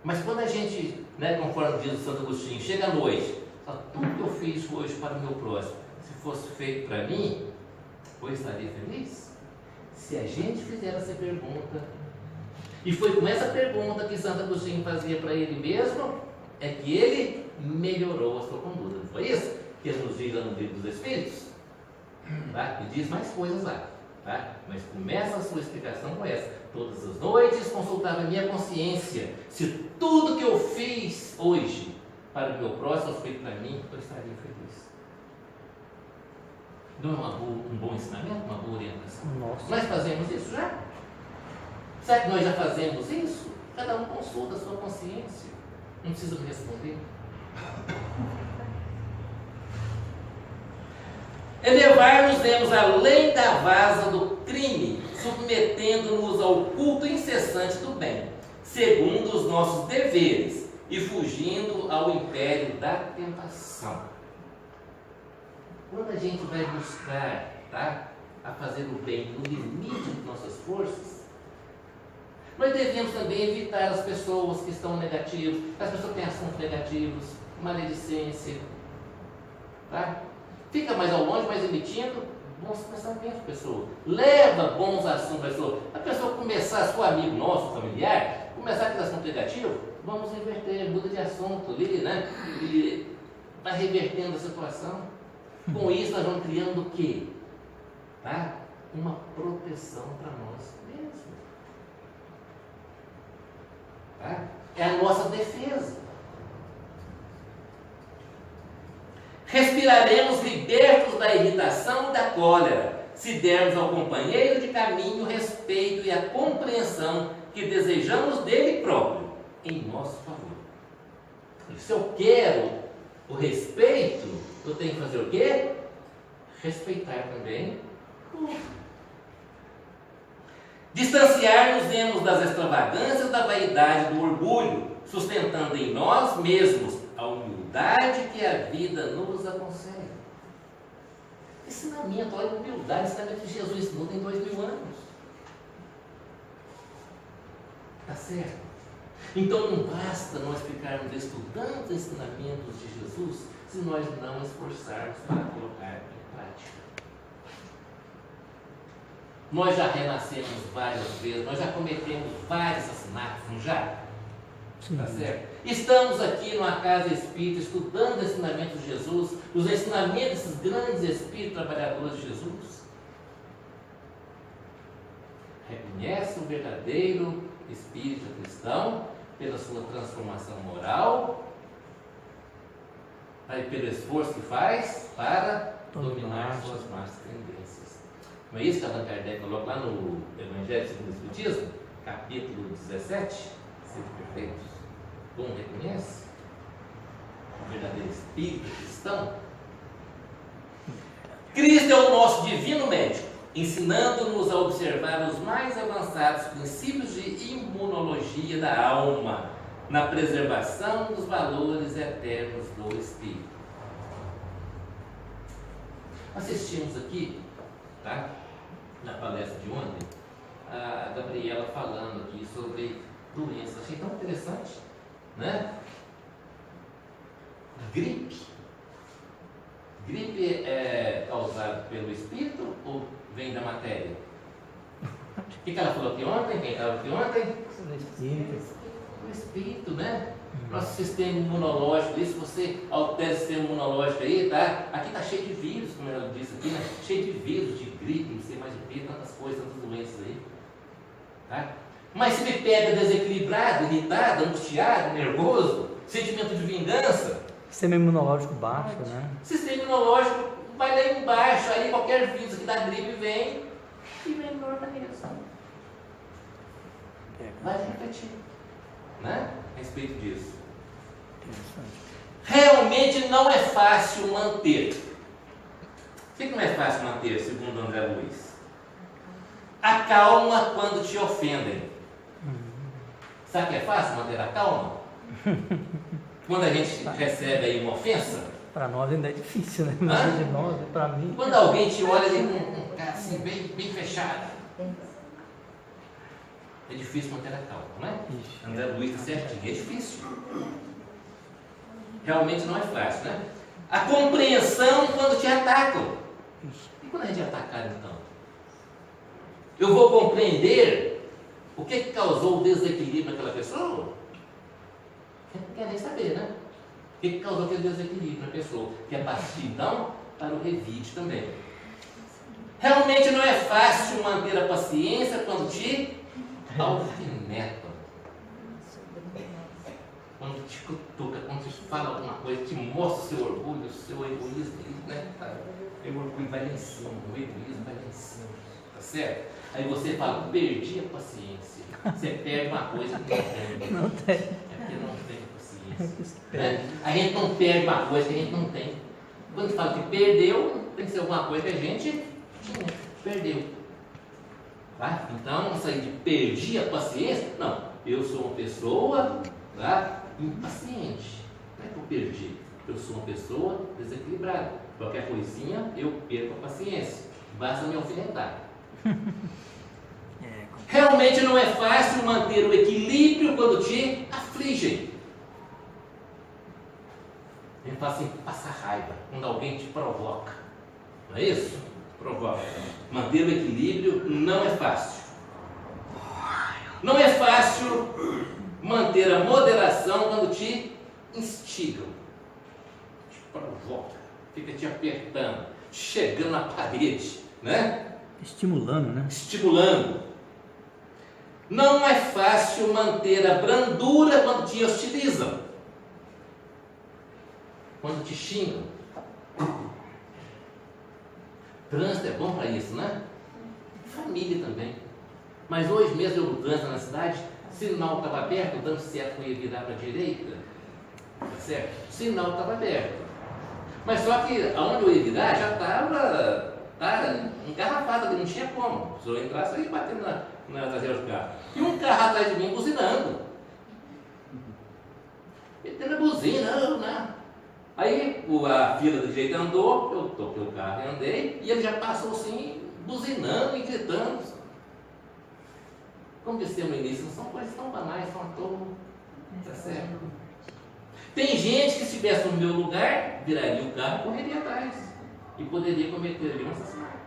Mas quando a gente, conforme diz o Santo Agostinho, chega à noite, fala, tudo que eu fiz hoje para o meu próximo, se fosse feito para mim, eu estaria feliz? Se a gente fizer essa pergunta, e foi com essa pergunta que Santo Agostinho fazia para ele mesmo, é que ele melhorou a sua conduta. Não foi isso que ele nos diz lá no Livro dos Espíritos? Tá? E diz mais coisas lá. Tá? Mas começa a sua explicação com essa. Todas as noites consultava a minha consciência se tudo que eu fiz hoje para o meu próximo fosse feito para mim, eu estaria feliz. Não é um bom ensinamento, uma boa orientação? Nossa. Nós fazemos isso já? Será que nós já fazemos isso? Cada um consulta a sua consciência. Não precisa me responder. Elevar-nos-emos além da vasa do crime, submetendo-nos ao culto incessante do bem, segundo os nossos deveres, e fugindo ao império da tentação. Quando a gente vai buscar, a fazer o bem no limite de nossas forças, nós devemos também evitar as pessoas que estão negativas, as pessoas que têm assuntos negativos, maledicência, Fica mais ao longe, mais emitindo bons pensamentos, pessoa. Leva bons assuntos, pessoa. A pessoa começar, se for amigo nosso, familiar, começar aquele assunto negativo, vamos reverter, muda de assunto ali, E vai revertendo a situação. Com isso, nós vamos criando o quê? Uma proteção para nós mesmos. É a nossa defesa. Respiraremos libertos da irritação e da cólera, se dermos ao companheiro de caminho o respeito e a compreensão que desejamos dele próprio, em nosso favor. E se eu quero o respeito, eu tenho que fazer o quê? Respeitar também o outro. Distanciar-nos das extravagâncias, da vaidade, do orgulho, sustentando em nós mesmos a humildade que a vida nos aconselha. Ensinamento, olha, humildade, ensinamento que Jesus ensinou tem 2000 anos. Tá certo? Então não basta nós ficarmos estudando os ensinamentos de Jesus se nós não esforçarmos para colocar em prática. Nós já renascemos várias vezes, nós já cometemos vários assassinatos, não já? Tá certo? Estamos aqui numa casa espírita estudando os ensinamentos de Jesus, os ensinamentos desses grandes espíritos trabalhadores de Jesus. Reconhece o verdadeiro espírito cristão pela sua transformação moral e pelo esforço que faz para dominar suas más tendências. Não é isso que Allan Kardec coloca lá no Evangelho segundo o Espiritismo, capítulo 17? Ser perfeitos. Como reconhece o verdadeiro espírito cristão? Cristo é o nosso divino médico, ensinando-nos a observar os mais avançados princípios de imunologia da alma, na preservação dos valores eternos do espírito. Assistimos aqui, na palestra de ontem, a Gabriela falando aqui sobre doenças. Achei tão interessante, né? Gripe. Gripe é causada pelo espírito ou vem da matéria? O que ela falou aqui ontem? Quem estava aqui ontem? O espírito, né? Nosso sistema imunológico, se você altera o sistema imunológico aí, aqui está cheio de vírus, como ela disse aqui, né? Cheio de vírus, de gripe, não sei mais o que, tantas coisas, tantas doenças aí. Mas se me pega desequilibrado, irritado, angustiado, nervoso, sentimento de vingança, sistema imunológico baixo, né? Sistema imunológico vai lá embaixo, aí qualquer vírus que dá gripe vem e vem no organismo. Vai refletir, né? A respeito disso. Realmente não é fácil manter. O que não é fácil manter, segundo André Luiz? acalma quando te ofendem. Sabe que é fácil manter a calma? Quando a gente recebe aí uma ofensa. Para nós ainda é difícil, né? Mas de nós, para mim. Quando alguém te olha ali com um cara assim, bem fechado. É difícil manter a calma, não é? André Luiz está certinho, é difícil. Realmente não é fácil, né? A compreensão quando te atacam. E quando a gente é atacado, então? Eu vou compreender o que causou o desequilíbrio naquela pessoa? Não quer nem saber, né? O que causou aquele desequilíbrio na pessoa? Que é partir, então, para o revide também. Realmente não é fácil manter a paciência quando te alfinetam. Quando te cutuca, quando te fala alguma coisa, te mostra o seu orgulho, o seu egoísmo, né? O orgulho vai lá em cima, o egoísmo vai lá em cima, tá certo? Aí você fala, perdi a paciência. Você perde uma coisa que não tem. Não tem. É porque não tem paciência. Né? A gente não perde uma coisa que a gente não tem. Quando fala que perdeu, tem que ser alguma coisa que a gente perdeu. Tá? Então, isso aí de perdi a paciência, não. Eu sou uma pessoa, tá, impaciente. Não é que eu perdi. Eu sou uma pessoa desequilibrada. Qualquer coisinha, eu perco a paciência. Basta me alfinetar. Realmente não é fácil manter o equilíbrio quando te afligem. A gente fala assim, passa raiva, quando alguém te provoca. Não é isso? Provoca. Manter o equilíbrio não é fácil. Não é fácil manter a moderação quando te instigam. Te provoca, fica te apertando, chegando na parede, né? Estimulando, né? Estimulando. Não é fácil manter a brandura quando te hostilizam. Quando te xingam. Trânsito é bom para isso, né? Família também. Mas hoje mesmo eu no trânsito na cidade, sinal estava aberto, dando certo, eu ia virar para a direita. Tá certo? O sinal estava aberto. Mas só que aonde eu ia virar já estava engarrafado ali, não tinha como. Se eu entrasse, eu ia batendo na traseira do carro. E um carro atrás de mim buzinando. Ele tendo a buzina, não. Aí a fila do jeito andou, eu toquei o carro e andei, e ele já passou assim, buzinando e gritando. Como disse no início, não são coisas tão banais, são à toa. Tá certo? Tem gente que se estivesse no meu lugar, viraria o carro e correria atrás. E poderia cometer ali um assassinato.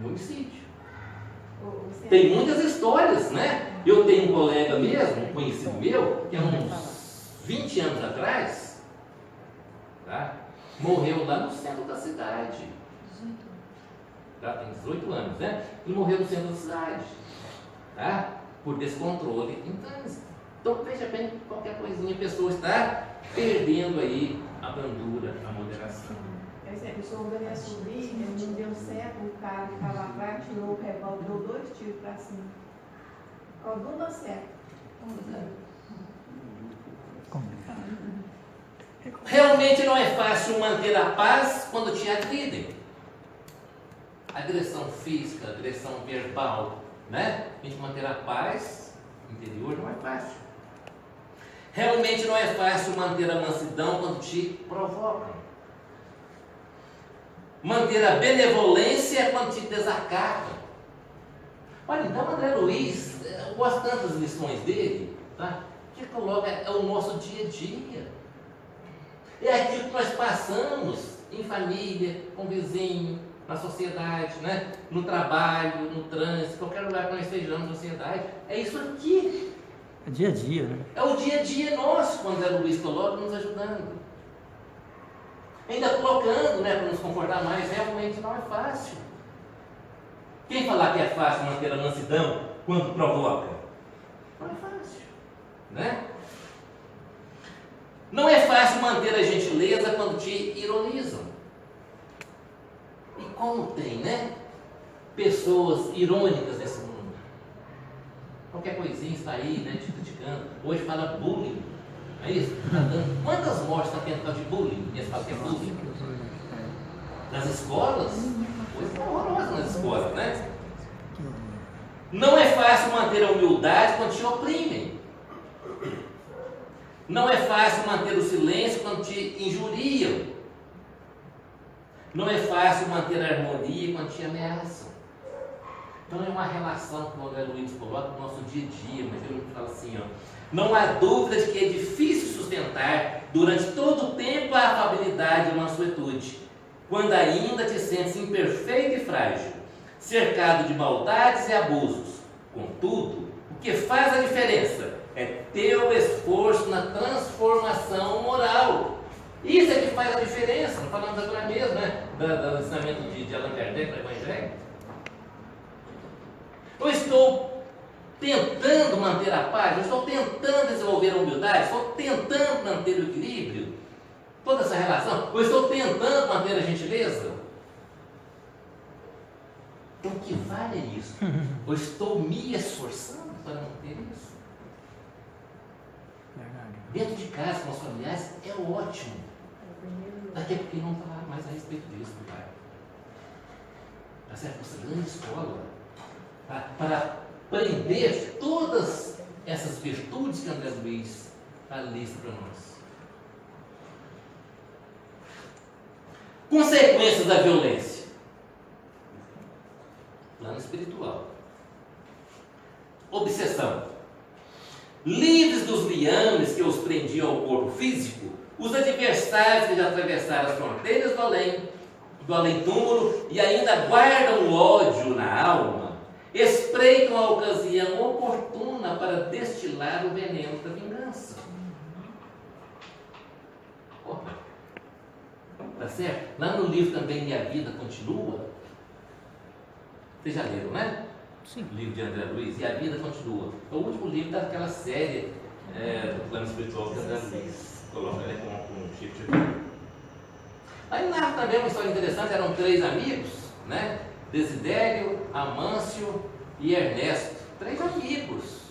Um homicídio. Tem muitas histórias, né? Eu tenho um colega mesmo, um conhecido meu, que há uns 20 anos atrás, tá? Morreu lá no centro da cidade. Tá? Tem 18 anos, né? E morreu no centro da cidade. Tá? Por descontrole em trânsito. Então veja bem, qualquer coisinha a pessoa está perdendo aí a brandura, a moderação. Por exemplo, o senhor da minha sobrinha, não deu certo, o cara que estava atrás tirou o revólver, deu 2 tiros para cima. Não deu certo. Realmente não é fácil manter a paz quando te agridem. Agressão física, agressão verbal, né? A gente manter a paz interior não é fácil. Realmente não é fácil manter a mansidão quando te provocam. Manter a benevolência quando te desacatam. Olha, então André Luiz, eu gosto tanto das lições dele, tá? Que coloca, é o nosso dia a dia. É aquilo que nós passamos em família, com vizinho, na sociedade, né? No trabalho, no trânsito, qualquer lugar que nós estejamos na sociedade. É isso aqui. É dia a dia, né? É o dia a dia nosso, quando André Luiz coloca, nos ajudando. Ainda colocando, né, para nos confortar mais, realmente não é fácil. Quem falar que é fácil manter a mansidão quando provoca? Não é fácil, né? Não é fácil manter a gentileza quando te ironizam. E como tem, né? Pessoas irônicas nesse mundo. Qualquer coisinha está aí, né, te criticando. Hoje fala bullying. É isso? Quantas mortes está tendo por causa de bullying? Eles falam que é bullying. Nas escolas? Coisa horrorosa nas escolas, né? Não é fácil manter a humildade quando te oprimem. Não é fácil manter o silêncio quando te injuriam. Não é fácil manter a harmonia quando te ameaçam. Então é uma relação que o André Luiz coloca no nosso dia a dia, mas ele fala assim, ó, não há dúvida de que é difícil sustentar durante todo o tempo a afabilidade e a mansuetude, quando ainda te sentes imperfeito e frágil, cercado de maldades e abusos. Contudo, o que faz a diferença é teu esforço na transformação moral. Isso é que faz a diferença. Não falamos agora mesmo, né? Do ensinamento de Allan Kardec para o Evangelho. Eu estou tentando manter a paz, eu estou tentando desenvolver a humildade, estou tentando manter o equilíbrio, toda essa relação, eu estou tentando manter a gentileza. Então, o que vale é isso? Eu estou me esforçando para manter isso. Verdade. Dentro de casa, com os familiares, é ótimo. Até porque não falar mais a respeito disso, pai. Tá certo? Essa grande escola, para aprender todas essas virtudes que André Luiz lista para nós. Consequências da violência. Plano espiritual. Obsessão. Livres dos liames que os prendiam ao corpo físico, os adversários que já atravessaram as fronteiras do além-túmulo e ainda guardam o ódio na alma, espreitam a ocasião oportuna para destilar o veneno da vingança. Tá certo? Lá no livro também Minha Vida Continua, vocês já leram, né? Sim. O livro de André Luiz, E a Vida Continua. É o último livro daquela série do plano espiritual que André Luiz coloca, né, com um chip de vida. Aí narra também uma história interessante, eram 3 amigos, né? Desidério, Amâncio e Ernesto. 3 amigos,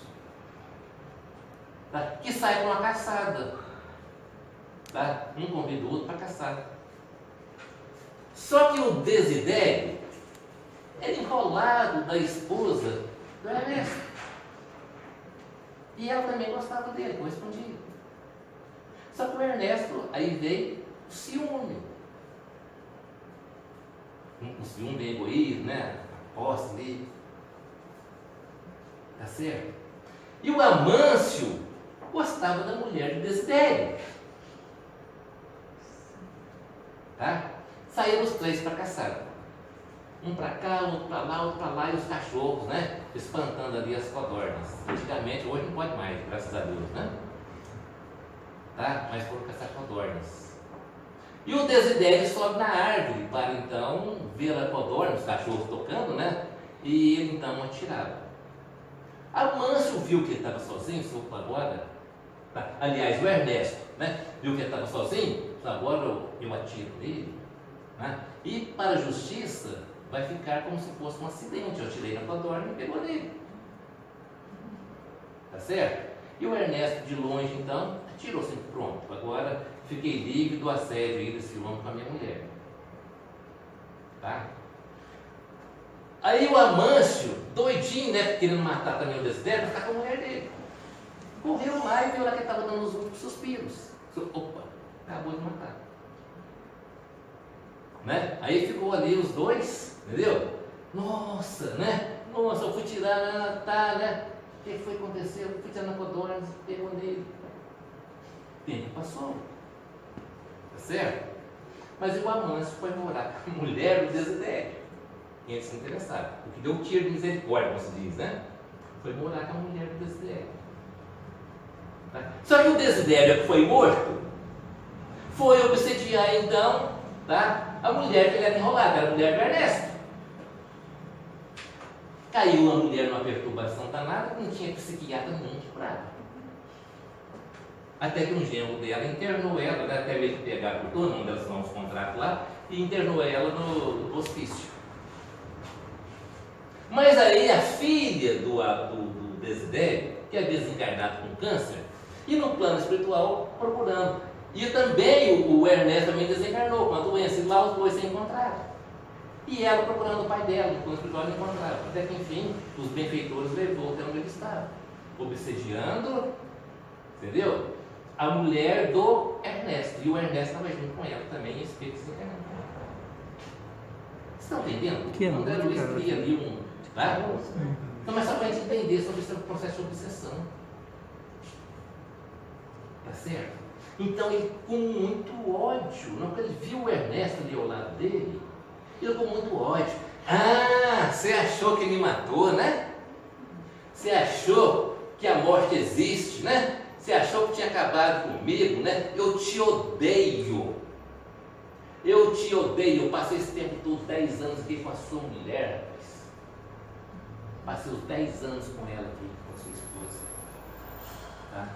tá? Que saem para uma caçada. Tá? Um convida o outro para caçar. Só que o Desidério era enrolado da esposa do Ernesto. E ela também gostava dele, correspondia. Só que o Ernesto, aí veio o ciúme. Um ciúme bem egoísta, né? Aposta ali. Tá certo? E o Amâncio gostava da mulher de Desidério. Tá? Saíram os 3 para caçar. Um para cá, outro para lá, e os cachorros, né? Espantando ali as codornas. Antigamente, hoje não pode mais, graças a Deus, né? Tá? Mas foram caçar codornas. E o Desidério sobe na árvore para então ver a codorna, os cachorros tocando, né? E ele então atirava. Amâncio viu que ele estava sozinho, soube agora. Tá? Aliás, o Ernesto, né? Viu que ele estava sozinho, agora eu atiro nele. Né? E para a justiça, vai ficar como se fosse um acidente. Eu atirei na codorna e pegou nele. Tá certo? E o Ernesto, de longe, então, atirou assim, pronto. Agora fiquei livre do assédio aí desse homem com a minha mulher. Tá? Aí o Amâncio, doidinho, né? Querendo matar também o Desidério, vai ficar com a mulher dele. Correu lá e viu lá que ele estava dando os últimos suspiros. Opa, acabou de matar. Né? Aí ficou ali os 2, entendeu? Nossa, né? Nossa, eu fui tirar, tá, né? O que foi que aconteceu? Eu fui tirar na codorna, pegou nele. O tempo passou. Tá certo? Mas o Amâncio foi morar com a mulher do Desidério. E eles se interessaram. O que deu um tiro de misericórdia, como se diz, né? Foi morar com a mulher do Desidério. Tá? Só que o Desidério que foi morto foi obsediar então, tá? A mulher que ele era enrolado, era a mulher do Ernesto. Caiu a mulher numa perturbação danada que não tinha psiquiatra nenhum que curava. Até que um genro dela internou ela, né? Até meio que pegar por todo mundo, elas não os contratos lá, e internou ela no hospício. Mas aí a filha do Desidério, que havia desencarnado com câncer, e no plano espiritual procurando. E também o Ernesto também desencarnou com a doença, e lá os 2 se encontraram. E ela procurando o pai dela, no escritório não encontrava. Até que, enfim, os benfeitores levou até onde ele estava, obsediando, entendeu? A mulher do Ernesto. E o Ernesto estava junto com ela também, em espírito desencarnado. Vocês estão entendendo? Que André Luiz cria ali um. Tá? Uhum. Então, mas só para a gente entender sobre esse processo de obsessão. Tá certo? Então, ele com muito ódio, não, quando ele viu o Ernesto ali ao lado dele, ele com muito ódio. Ah, você achou que me matou, né? Você achou que a morte existe, né? Você achou que tinha acabado comigo, né? Eu te odeio. Eu te odeio. Eu passei esse tempo todo, 10 anos aqui com a sua mulher, rapaz. Passei os 10 anos com ela aqui, com a sua esposa. Tá?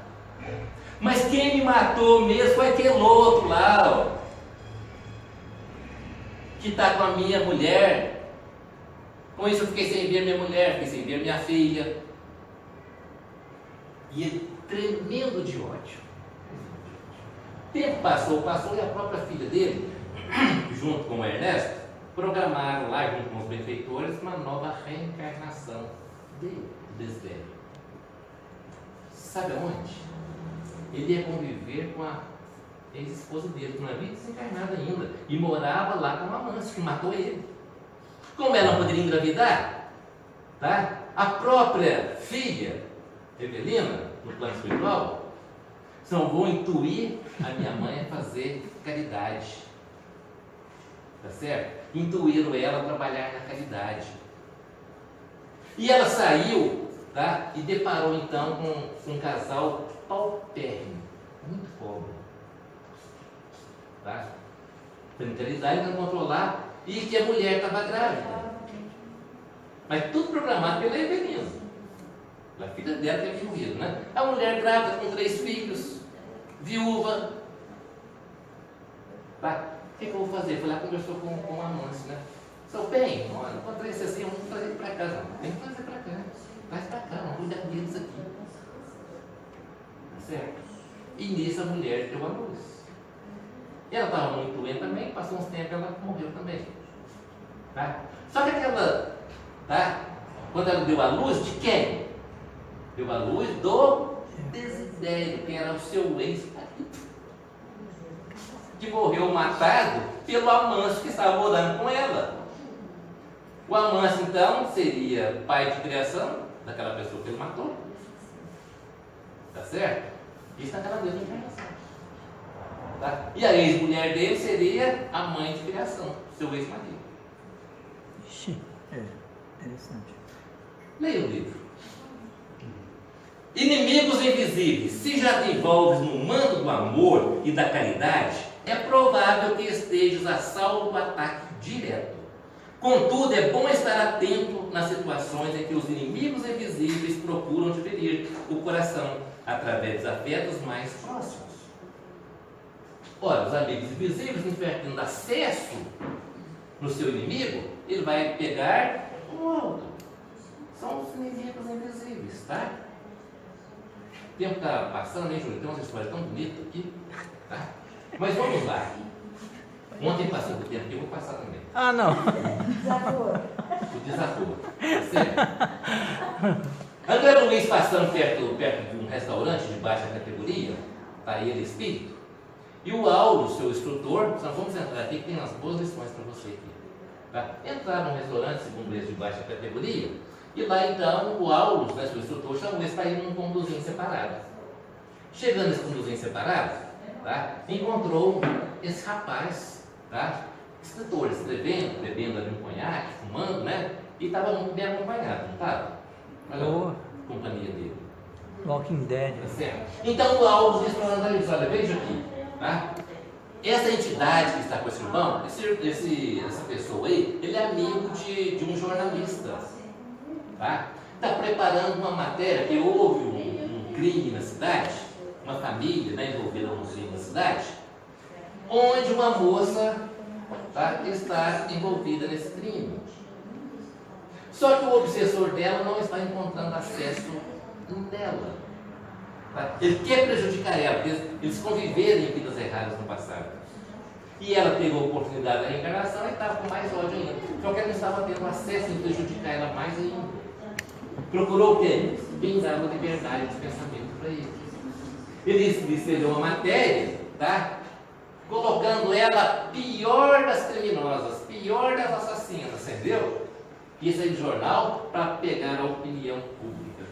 Mas quem me matou mesmo foi aquele outro lá, ó, que está com a minha mulher. Com isso eu fiquei sem ver minha mulher, fiquei sem ver minha filha. E ele tremendo de ódio. O tempo passou e a própria filha dele, junto com o Ernesto, programaram lá, junto com os benfeitores, uma nova reencarnação dele, desse velho. Sabe aonde? Ele ia conviver com a ex-esposa dele, que não havia desencarnado ainda, e morava lá com o Amâncio, que matou ele. Como ela não poderia engravidar, tá? A própria filha, Evelina, no plano espiritual, não vou intuir a minha mãe a fazer caridade, tá certo? Intuíram ela a trabalhar na caridade. E ela saiu, tá? E deparou então com um casal paupérrimo, muito pobre, tá? Tendo caridade, não encontrou lá, e que a mulher estava grávida. Mas tudo programado pela Evelina. A filha dela tinha morrido, né? A mulher grávida com 3 filhos, viúva. Tá? O que eu vou fazer? Foi lá conversou com o Amâncio, né? Seu bem, olha, encontrei esse assim, vamos trazer ele para casa. Não, tem que trazer para cá. Traz para cá, não cuida deles aqui. Tá certo? E nisso a mulher deu a luz. Ela estava muito doente também, passou uns tempos ela morreu também. Tá? Só que aquela, tá? Quando ela deu a luz, de quem? Deu a luz do Desidério, que era o seu ex-marido, que morreu matado pelo Amâncio que estava morando com ela. O Amâncio, então, seria pai de criação daquela pessoa que ele matou. Tá certo? Isso naquela mesma encarnação. Tá? E a ex-mulher dele seria a mãe de criação, seu ex-marido. Ixi, interessante. Leia o livro. Inimigos invisíveis. Se já te envolves no manto do amor e da caridade, é provável que estejas a salvo do ataque direto. Contudo, é bom estar atento nas situações em que os inimigos invisíveis procuram te ferir o coração através dos afetos mais próximos. Ora, os amigos invisíveis, tendo acesso no seu inimigo, ele vai pegar um outro. São os inimigos invisíveis, tá? O tempo está passando, hein, Júlio? Tem uma história tão bonita aqui, tá? Mas vamos lá. Ontem passou do tempo que eu vou passar também. Ah, não. O desafio. Certo? André Luiz passando perto de um restaurante de baixa categoria, tá aí ele espírito, e o Auro, seu instrutor, nós vamos entrar aqui que tem umas boas lições para você aqui. Tá? Entrar num restaurante, segundo esse de baixa categoria, e lá então o Auro, né, seu instrutor, chamou eles para ir num conduzinho separado. Chegando nesse conduzinho separado, tá, encontrou esse rapaz, tá, escritor, escrevendo, bebendo ali um conhaque, fumando, né? E estava muito bem acompanhado, não estava? Olha a companhia dele. Walking Dead. Tá certo? Então o Auro disse para André Luiz, olha, veja aqui, tá? Essa entidade que está com esse irmão, essa pessoa aí, ele é amigo de um jornalista, tá? Está preparando uma matéria que houve um crime na cidade, uma família, né, envolvida num crime na cidade, onde uma moça, tá, está envolvida nesse crime. Só que o obsessor dela não está encontrando acesso nela. Tá? Ele quer prejudicar ela, porque eles conviveram em vidas erradas no passado. E ela teve a oportunidade da reencarnação e estava com mais ódio ainda. Só que ela não estava tendo acesso em prejudicar ela mais ainda. Procurou o quê? Quem dava liberdade de pensamento para ele. Ele escreveu uma matéria, tá? Colocando ela pior das criminosas, pior das assassinas, entendeu? Isso aí de jornal para pegar a opinião pública.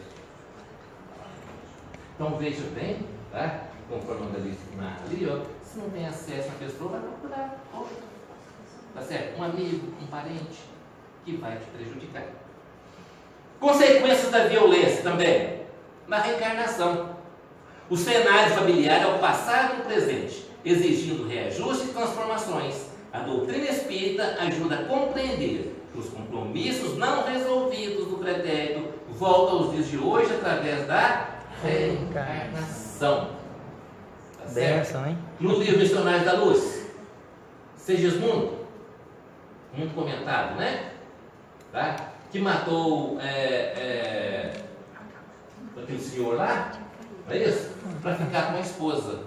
Então veja bem, tá? Conforme ali, ó, se não tem acesso à pessoa, vai procurar outra. Tá certo? Um amigo, um parente que vai te prejudicar. Consequências da violência também. Na reencarnação. O cenário familiar é o passado e o presente, exigindo reajustes e transformações. A doutrina espírita ajuda a compreender que os compromissos não resolvidos do pretérito voltam aos dias de hoje através da reencarnação. Tá certo? Benção, hein? No livro Missionários da Luz, Segismundo, muito comentado, né? Tá? Que matou aquele senhor lá, não é isso? Para ficar com a esposa.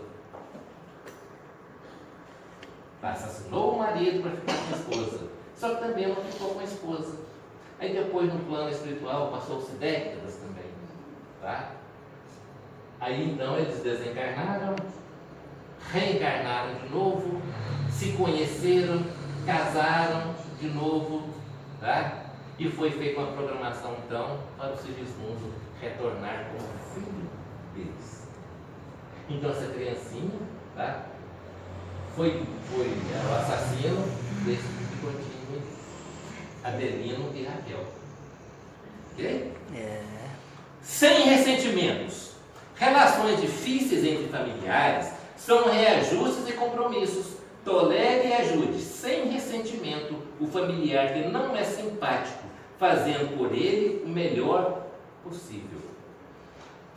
Assassinou o marido para ficar com a esposa. Só que também não ficou com a esposa. Aí depois no plano espiritual passou-se décadas também. Tá? Aí então eles desencarnaram, reencarnaram de novo, se conheceram, casaram de novo, tá? E foi feita uma programação então para o Segismundo retornar como filho deles. Então essa criancinha, tá? Foi o assassino desse picotinho, Adelino e Raquel. Ok? Sem ressentimentos. Relações difíceis entre familiares são reajustes e compromissos. Tolere e ajude, sem ressentimento, o familiar que não é simpático, fazendo por ele o melhor possível.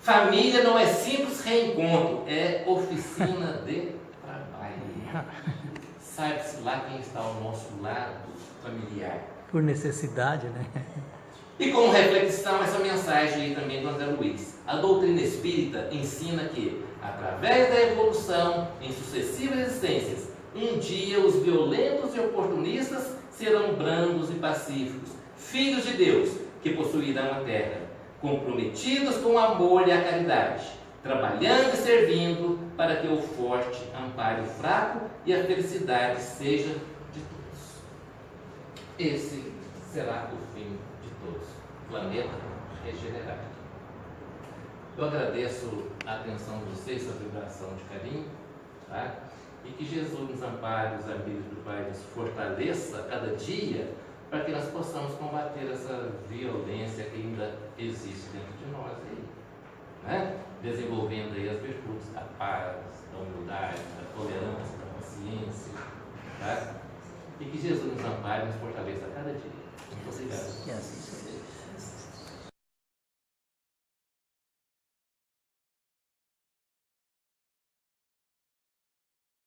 Família não é simples reencontro, é oficina de trabalho. Sabe-se lá quem está ao nosso lado familiar. Por necessidade, né? E como reflexão, essa mensagem aí também do André Luiz. A doutrina espírita ensina que, através da evolução em sucessivas existências, um dia os violentos e oportunistas serão brandos e pacíficos, filhos de Deus, que possuirão a terra, comprometidos com o amor e a caridade, trabalhando e servindo para que o forte ampare o fraco e a felicidade seja de todos. Esse será o fim de todos. Planeta regenerado. Eu agradeço a atenção de vocês, sua vibração de carinho, tá? E que Jesus nos ampare, os amigos do Pai nos fortaleça a cada dia, para que nós possamos combater essa violência que ainda existe dentro de nós aí, né? Desenvolvendo aí as virtudes da paz, da humildade, da tolerância, da paciência, tá? E que Jesus nos ampare e nos fortaleça a cada dia. Muito obrigado.